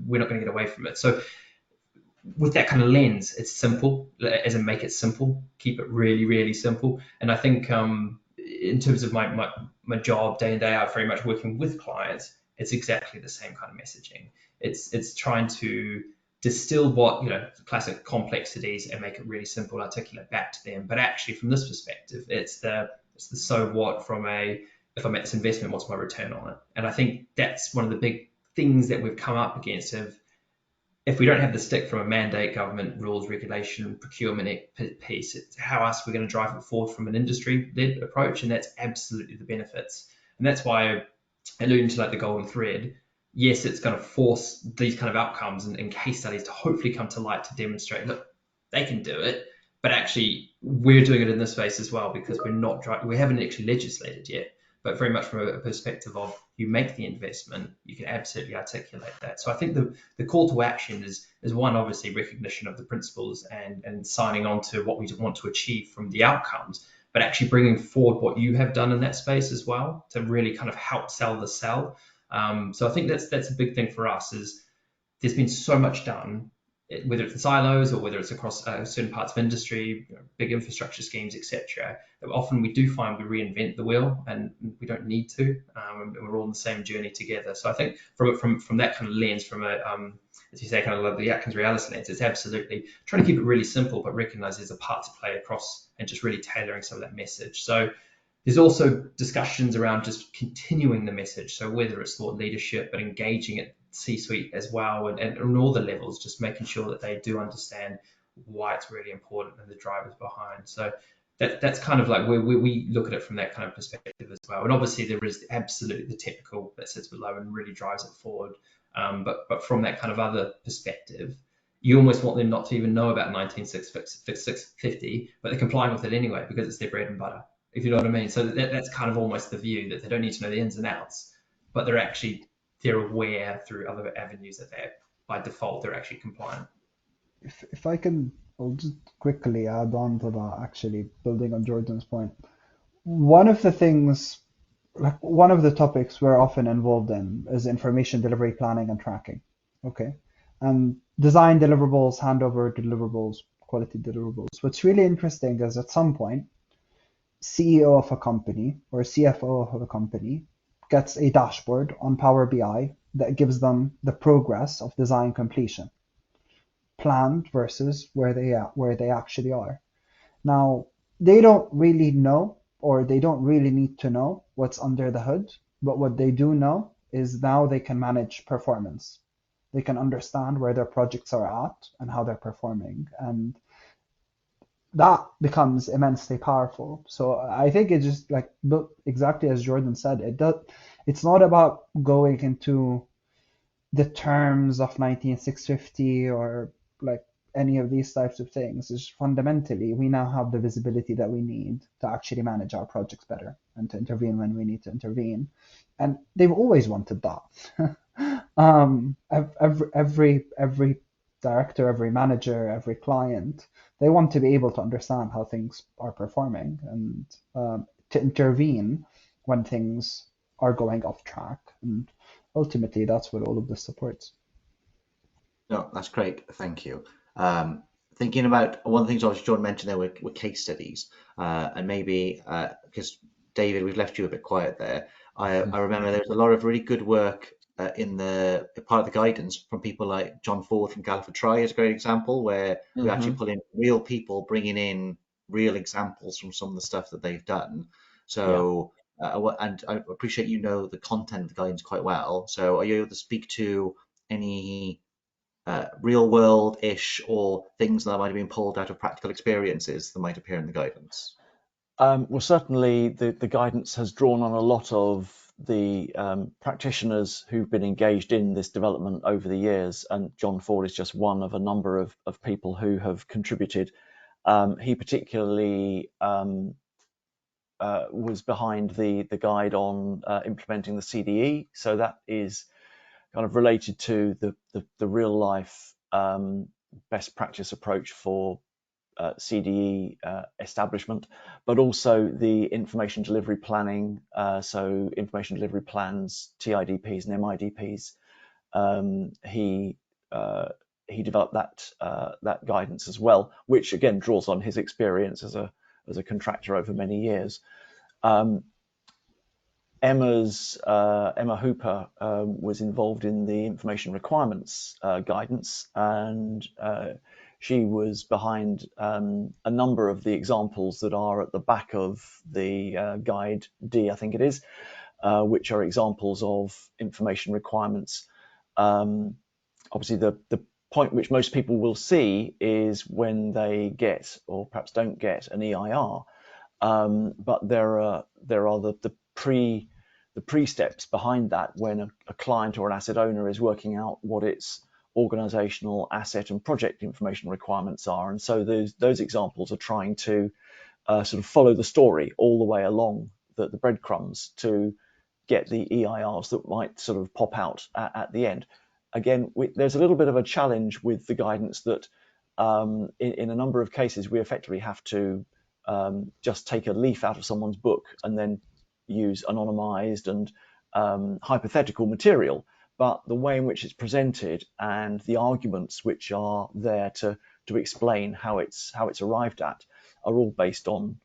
we're not going to get away from it. So with that kind of lens, it's simple, as in make it simple, keep it really, really simple. And I think in terms of my job day in, day out, very much working with clients, it's exactly the same kind of messaging. It's trying to distill what, classic complexities and make it really simple, articulate back to them. But actually from this perspective, it's the so what from if I make this investment, what's my return on it? And I think that's one of the big things that we've come up against of, if we don't have the stick from a mandate, government, rules, regulation, procurement piece, it's how else we're going to drive it forward from an industry-led approach, and that's absolutely the benefits. And that's why, alluding to like the golden thread, yes, it's going to force these kind of outcomes and case studies to hopefully come to light to demonstrate, look, they can do it, but actually we're doing it in this space as well, because we haven't actually legislated yet, but very much from a perspective of you make the investment, you can absolutely articulate that. So I think the call to action is one, obviously recognition of the principles and signing on to what we want to achieve from the outcomes, but actually bringing forward what you have done in that space as well to really kind of help sell the sell. So I think that's a big thing for us, is there's been so much done, whether it's in silos or whether it's across certain parts of industry, big infrastructure schemes, etc. That often we do find we reinvent the wheel, and we don't need to. And we're all on the same journey together. So I think from that kind of lens, from a as you say, kind of like the Atkins Realis lens, it's absolutely trying to keep it really simple, but recognize there's a part to play across, and just really tailoring some of that message. So there's also discussions around just continuing the message. So whether it's thought leadership, but engaging at C-suite as well, and on all the levels, just making sure that they do understand why it's really important and the drivers behind. So that's kind of like where we look at it from that kind of perspective as well. And obviously there is absolutely the technical that sits below and really drives it forward. But from that kind of other perspective, you almost want them not to even know about 19650, but they're complying with it anyway because it's their bread and butter, if you know what I mean. So that's kind of almost the view, that they don't need to know the ins and outs, but they're aware through other avenues that they're, by default, they're actually compliant. If I can, I'll just quickly add on to that, actually, building on Jordan's point. One of the things, like one of the topics we're often involved in is information delivery planning and tracking. Okay. And design deliverables, handover deliverables, quality deliverables. What's really interesting is at some point, CEO of a company or CFO of a company gets a dashboard on Power BI that gives them the progress of design completion, planned versus where they actually are. Now, they don't really know, or they don't really need to know what's under the hood, but what they do know is now they can manage performance. They can understand where their projects are at and how they're performing, and that becomes immensely powerful. So I think it's just like exactly as Jordan said, it's not about going into the terms of 19650 or like any of these types of things. Is fundamentally we now have the visibility that we need to actually manage our projects better and to intervene when we need to intervene. And they've always wanted that. Every director, every manager, every client, they want to be able to understand how things are performing and to intervene when things are going off track. And ultimately, that's what all of this supports. No, that's great. Thank you. Thinking about one of the things obviously John mentioned there were case studies, and maybe because David, we've left you a bit quiet there. I remember there was a lot of really good work in the part of the guidance from people like John Ford from Galliford Try is a great example, where we actually pull in real people, bringing in real examples from some of the stuff that they've done. So, and I appreciate the content of the guidance quite well. So, are you able to speak to any real world-ish or things that might have been pulled out of practical experiences that might appear in the guidance? Well, certainly the guidance has drawn on a lot of the practitioners who've been engaged in this development over the years, and John Ford is just one of a number of people who have contributed. He particularly was behind the guide on implementing the CDE, so that is kind of related to the real life best practice approach for CDE establishment, but also the information delivery planning, so information delivery plans, TIDPs and MIDPs. He developed that guidance as well, which again draws on his experience as a contractor over many years. Emma Hooper was involved in the information requirements guidance, and she was behind a number of the examples that are at the back of the guide D, I think it is, which are examples of information requirements. Obviously, the point which most people will see is when they get, or perhaps don't get, an EIR. But there are the pre-steps behind that when a client or an asset owner is working out what its organizational, asset and project information requirements are. And so those examples are trying to sort of follow the story all the way along the breadcrumbs to get the EIRs that might sort of pop out at the end. Again, there's a little bit of a challenge with the guidance that in a number of cases we effectively have to just take a leaf out of someone's book and then use anonymized and hypothetical material. But the way in which it's presented and the arguments which are there to explain how it's arrived at are all based on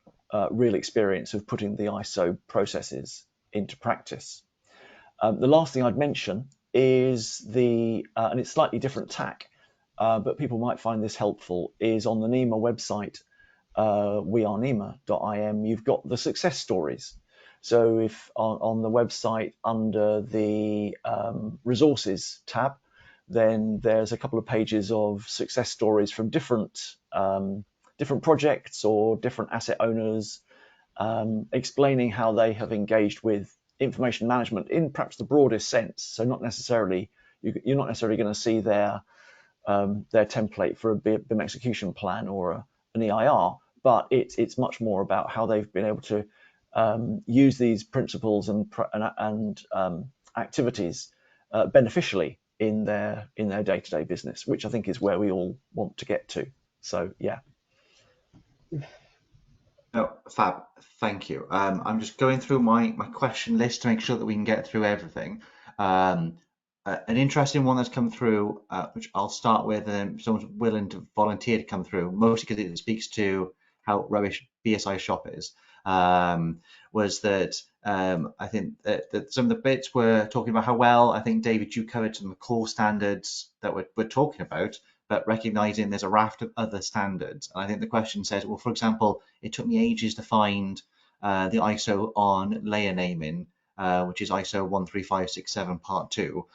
real experience of putting the ISO processes into practice. The last thing I'd mention is and it's slightly different tack, but people might find this helpful, is on the NEMA website, wearenema.im, you've got the success stories. So if on the website under the resources tab, then there's a couple of pages of success stories from different projects or different asset owners, explaining how they have engaged with information management in perhaps the broadest sense. So not necessarily, you're not necessarily going to see their template for a BIM execution plan or an EIR, but it's much more about how they've been able to use these principles and activities beneficially in their day-to-day business, which I think is where we all want to get to. So yeah. Oh, fab, thank you. I'm just going through my question list to make sure that we can get through everything. An interesting one that's come through, which I'll start with, and someone's willing to volunteer to come through, mostly because it speaks to how rubbish BSI shop is, was that I think that some of the bits were talking about how well, I think, David, you covered some of the core standards that we're talking about, but recognizing there's a raft of other standards. And I think the question says, well, for example, it took me ages to find the ISO on layer naming, which is ISO 13567 part 2,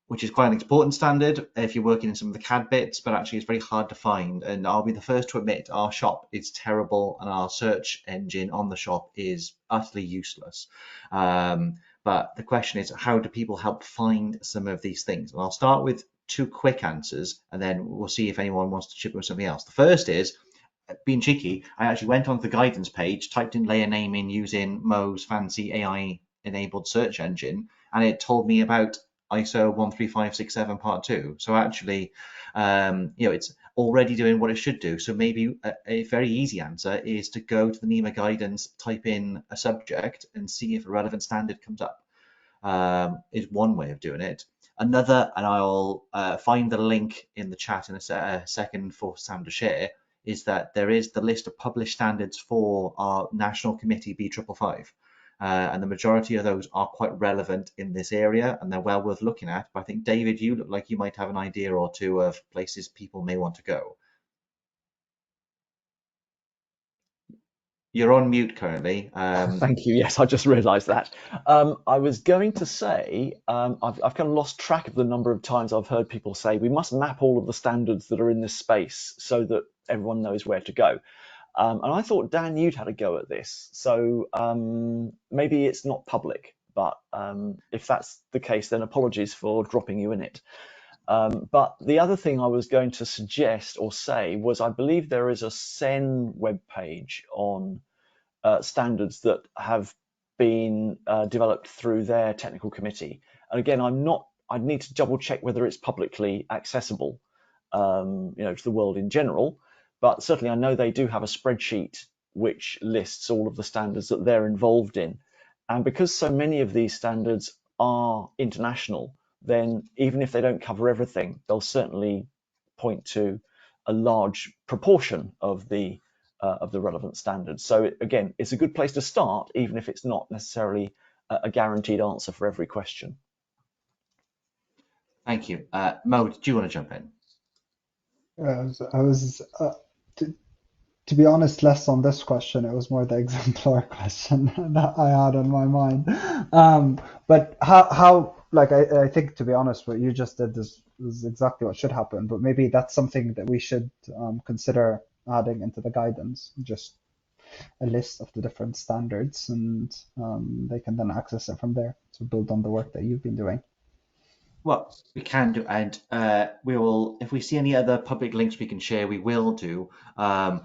which is quite an important standard if you're working in some of the CAD bits, but actually it's very hard to find. And I'll be the first to admit our shop is terrible and our search engine on the shop is utterly useless. But the question is, how do people help find some of these things? And I'll start with 2 quick answers, and then we'll see if anyone wants to chip in with something else. The first is, being cheeky, I actually went onto the guidance page, typed in layer naming using Mo's fancy AI-enabled search engine, and it told me about ISO 13567 part 2. So actually, it's already doing what it should do. So maybe a very easy answer is to go to the NEMA guidance, type in a subject, and see if a relevant standard comes up. Is one way of doing it. Another, and I'll find the link in the chat in a second for Sam to share, is that there is the list of published standards for our National Committee B555. And the majority of those are quite relevant in this area, and they're well worth looking at. But I think, David, you look like you might have an idea or two of places people may want to go. You're on mute currently. Thank you. Yes, I just realised that. I was going to say, I've kind of lost track of the number of times I've heard people say we must map all of the standards that are in this space so that everyone knows where to go. And I thought, Dan, you'd had a go at this. So maybe it's not public, but if that's the case, then apologies for dropping you in it. But the other thing I was going to suggest or say was, I believe there is a CEN webpage on standards that have been developed through their technical committee. And again, I'd need to double check whether it's publicly accessible, to the world in general. but certainly I know they do have a spreadsheet which lists all of the standards that they're involved in. And because so many of these standards are international, then even if they don't cover everything, they'll certainly point to a large proportion of the relevant standards. So again, it's a good place to start, even if it's not necessarily a guaranteed answer for every question. Thank you. Mo, do you want to jump in? I was to be honest, less on this question. It was more the exemplar question that I had on my mind. But how like I think, to be honest, what you just did is exactly what should happen. But maybe that's something that we should consider adding into the guidance, just a list of the different standards, and they can then access it from there to build on the work that you've been doing. Well, we can do, and we will, if we see any other public links we can share, we will do. I'm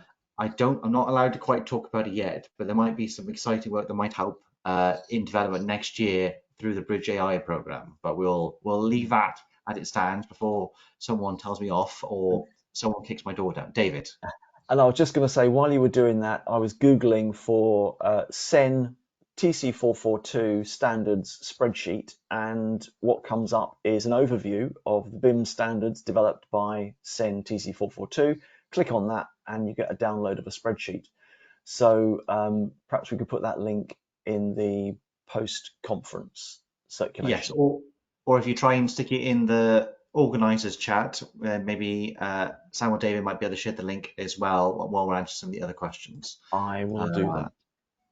not allowed to quite talk about it yet, but there might be some exciting work that might help in development next year through the Bridge AI program. But we'll leave that as it stands before someone tells me off or someone kicks my door down. David. And I was just going to say, while you were doing that, I was Googling for CEN TC442 standards spreadsheet, and what comes up is an overview of the BIM standards developed by CEN TC442. Click on that and you get a download of a spreadsheet. So perhaps we could put that link in the post-conference circulation. Yes, or if you try and stick it in the organisers chat, maybe Sam or David might be able to share the link as well while we're answering some of the other questions. I will do that.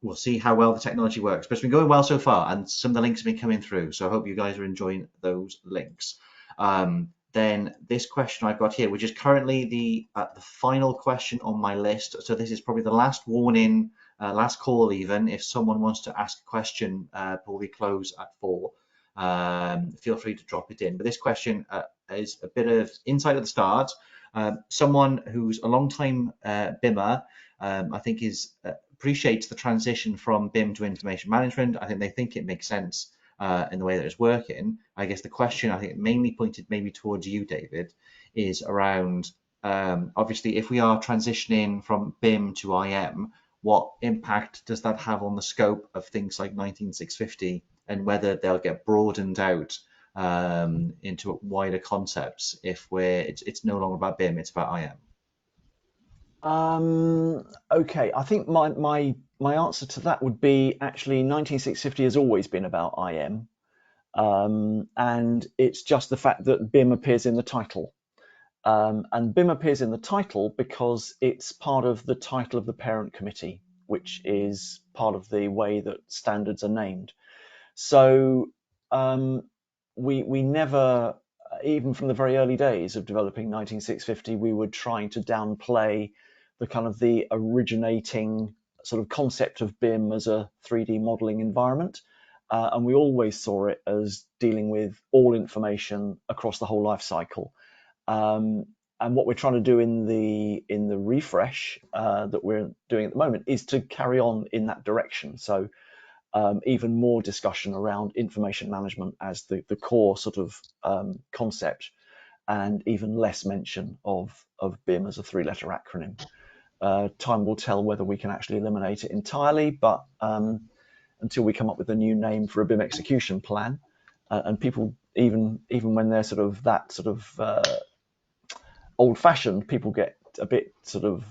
We'll see how well the technology works, but it's been going well so far, and some of the links have been coming through. So I hope you guys are enjoying those links. Then this question I've got here, which is currently the final question on my list. So this is probably the last warning, last call even. If someone wants to ask a question before we close at 4, feel free to drop it in. But this question is a bit of insight at the start. Someone who's a long-time BIMer, I think appreciates the transition from BIM to information management. I think they think it makes sense in the way that it's working. I guess the question, I think mainly pointed maybe towards you, David, is around obviously if we are transitioning from BIM to IM, what impact does that have on the scope of things like 19650 and whether they'll get broadened out into wider concepts if it's no longer about BIM, it's about IM. Okay, I think my answer to that would be actually 19650 has always been about IM, and it's just the fact that BIM appears in the title. And BIM appears in the title because it's part of the title of the parent committee, which is part of the way that standards are named. So we never, even from the very early days of developing 19650, we were trying to downplay the kind of the originating sort of concept of BIM as a 3D modeling environment. And we always saw it as dealing with all information across the whole life cycle. And what we're trying to do in the refresh that we're doing at the moment is to carry on in that direction. So even more discussion around information management as the core sort of concept, and even less mention of BIM as a 3-letter acronym. Time will tell whether we can actually eliminate it entirely, but until we come up with a new name for a BIM execution plan, and people, even when they're sort of that sort of old-fashioned, people get a bit sort of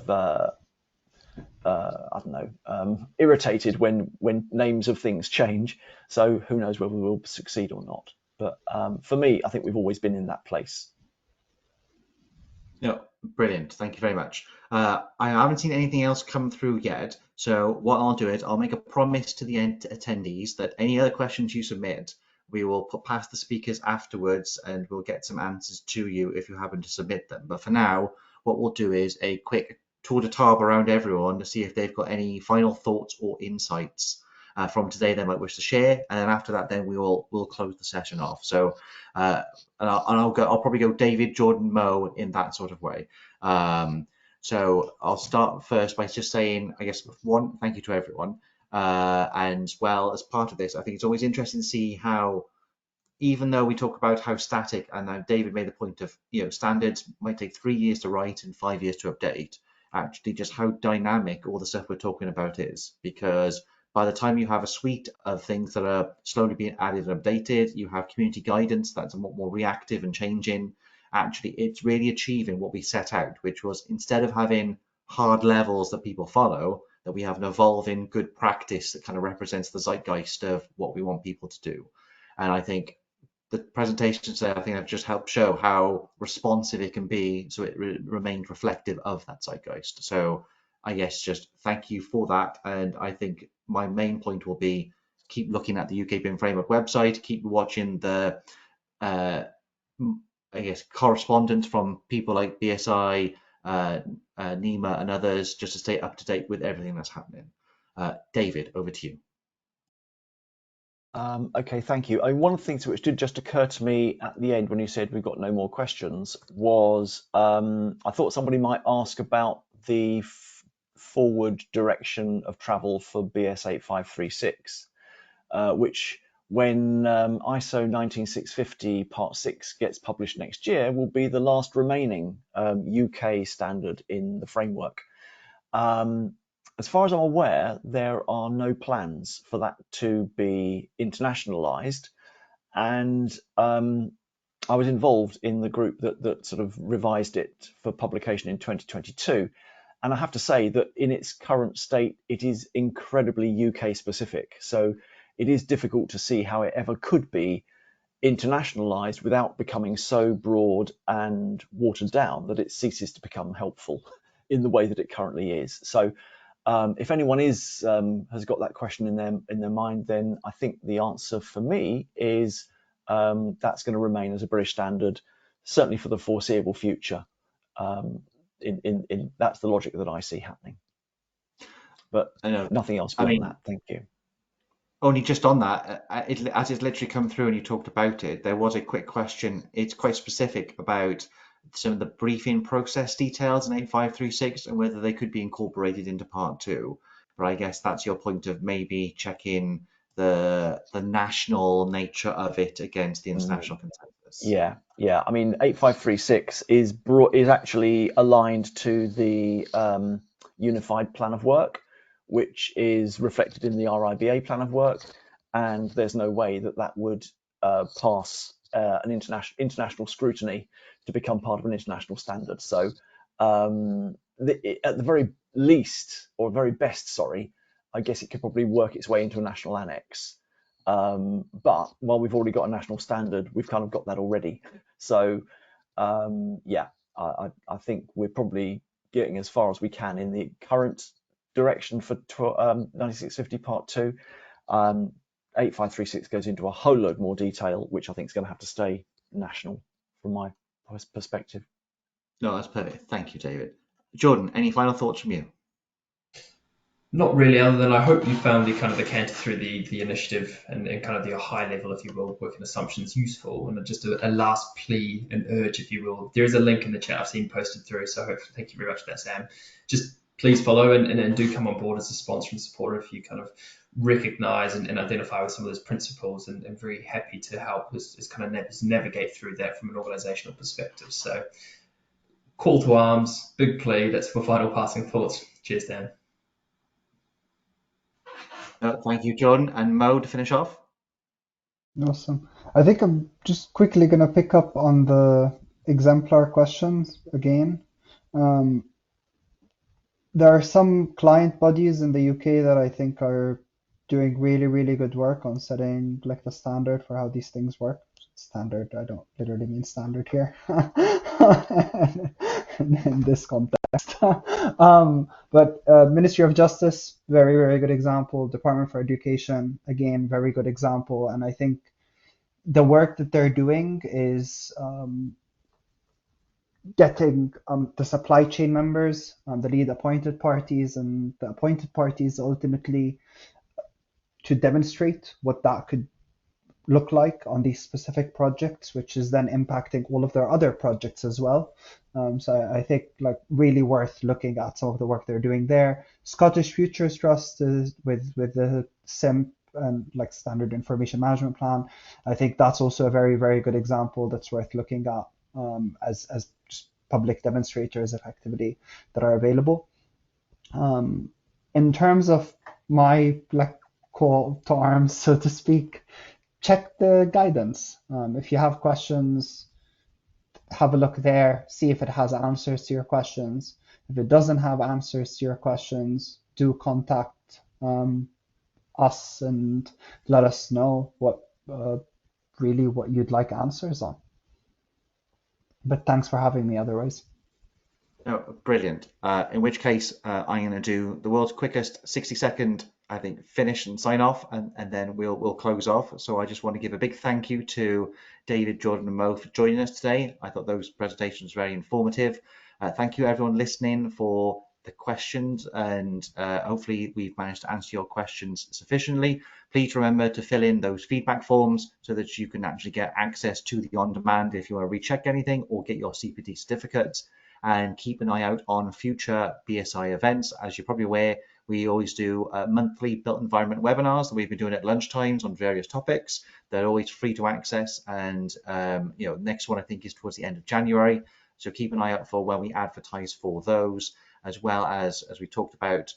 I don't know, irritated when names of things change. So who knows whether we'll succeed or not. But for me, I think we've always been in that place. No, brilliant. Thank you very much. I haven't seen anything else come through yet. So what I'll do is I'll make a promise to the attendees that any other questions you submit, we will put past the speakers afterwards and we'll get some answers to you if you happen to submit them. But for now, what we'll do is a quick tour de table around everyone to see if they've got any final thoughts or insights from today they might wish to share, and then after that, then we'll close the session off. So, and I'll probably go David, Jordan, Mo in that sort of way. So I'll start first by just saying, I guess, one, thank you to everyone, and well, as part of this, I think it's always interesting to see how, even though we talk about how static, and David made the point of, standards might take 3 years to write and 5 years to update. actually just how dynamic all the stuff we're talking about is, because by the time you have a suite of things that are slowly being added and updated, you have community guidance that's a lot more reactive and changing. Actually, it's really achieving what we set out, which was, instead of having hard levels that people follow, that we have an evolving good practice that kind of represents the zeitgeist of what we want people to do. And I think the presentations there, I think, have just helped show how responsive it can be, so it remained reflective of that zeitgeist. So I guess just thank you for that. And I think my main point will be, keep looking at the UK BIM Framework website, keep watching the I guess correspondence from people like BSI, NEMA and others, just to stay up to date with everything that's happening. David, over to you. Okay, thank you. One of the things which did just occur to me at the end when you said we've got no more questions was I thought somebody might ask about the forward direction of travel for BS 8536, which, when ISO 19650 Part 6 gets published next year, will be the last remaining UK standard in the framework. As far as I'm aware, there are no plans for that to be internationalized. And I was involved in the group that sort of revised it for publication in 2022. And I have to say that in its current state, it is incredibly UK specific. So it is difficult to see how it ever could be internationalized without becoming so broad and watered down that it ceases to become helpful in the way that it currently is. So if anyone has got that question in their mind, then I think the answer for me is that's going to remain as a British standard, certainly for the foreseeable future. That's the logic that I see happening. But nothing else beyond that. Thank you. Only just on that, as it's literally come through and you talked about it, there was a quick question. It's quite specific about some of the briefing process details in 8536 and whether they could be incorporated into part 2. But I guess that's your point of maybe checking the national nature of it against the international consensus. Yeah. I mean, 8536 is actually aligned to the Unified Plan of Work, which is reflected in the RIBA Plan of Work, and there's no way that would pass an international scrutiny to become part of an international standard. So at the very least, or very best, sorry, I guess it could probably work its way into a national annex. But while we've already got a national standard, we've kind of got that already. So yeah, I think we're probably getting as far as we can in the current direction for 9650 Part 2. 8536 goes into a whole load more detail, which I think is going to have to stay national from my perspective. No, that's perfect. Thank you, David. Jordan, any final thoughts from you? Not really, other than I hope you found the kind of the canter through the initiative and kind of the high level, if you will, working assumptions useful. And just a last plea and urge, if you will. There is a link in the chat I've seen posted through, so hopefully, thank you very much for that, Sam. Just please follow and do come on board as a sponsor and supporter if you kind of recognize and identify with some of those principles, and very happy to help as kind of navigate through that from an organizational perspective. So call to arms, big plea. That's for final passing thoughts. Cheers, Dan. Thank you, Jordan. And Mo, to finish off? Awesome. I think I'm just quickly going to pick up on the exemplar questions again. There are some client bodies in the UK that I think are doing really, really good work on setting like the standard for how these things work. Standard, I don't literally mean standard here in this context. But Ministry of Justice, very, very good example. Department for Education, again, very good example. And I think the work that they're doing is getting the supply chain members, the lead appointed parties, and the appointed parties ultimately to demonstrate what that could look like on these specific projects, which is then impacting all of their other projects as well. So I think like really worth looking at some of the work they're doing there. Scottish Futures Trust is with the SIMP and like Standard Information Management Plan. I think that's also a very, very good example that's worth looking at as just public demonstrators effectively that are available. In terms of my call to arms, so to speak, check the guidance. If you have questions, have a look there, see if it has answers to your questions. If it doesn't have answers to your questions, do contact us and let us know what you'd like answers on. But thanks for having me otherwise. Oh, brilliant. In which case, I'm going to do the world's quickest 60-second, I think, finish and sign off, and then we'll close off. So I just want to give a big thank you to David, Jordan, and Mo for joining us today. I thought those presentations were very informative. Thank you, everyone listening, for the questions, and hopefully we've managed to answer your questions sufficiently. Please remember to fill in those feedback forms so that you can actually get access to the on-demand if you want to recheck anything or get your CPD certificates. And keep an eye out on future BSI events. As you're probably aware, we always do monthly built environment webinars that we've been doing at lunchtimes on various topics. They're always free to access, and next one I think is towards the end of January. So keep an eye out for when we advertise for those, as well as we talked about.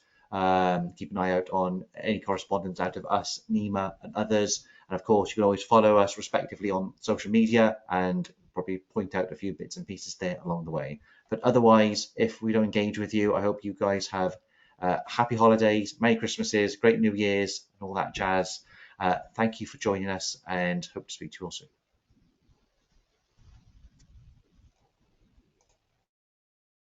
Keep an eye out on any correspondence out of us, NEMA, and others. And of course, you can always follow us respectively on social media and probably point out a few bits and pieces there along the way. But otherwise, if we don't engage with you, I hope you guys have happy holidays, Merry Christmases, great New Year's, and all that jazz. Thank you for joining us, and hope to speak to you all soon.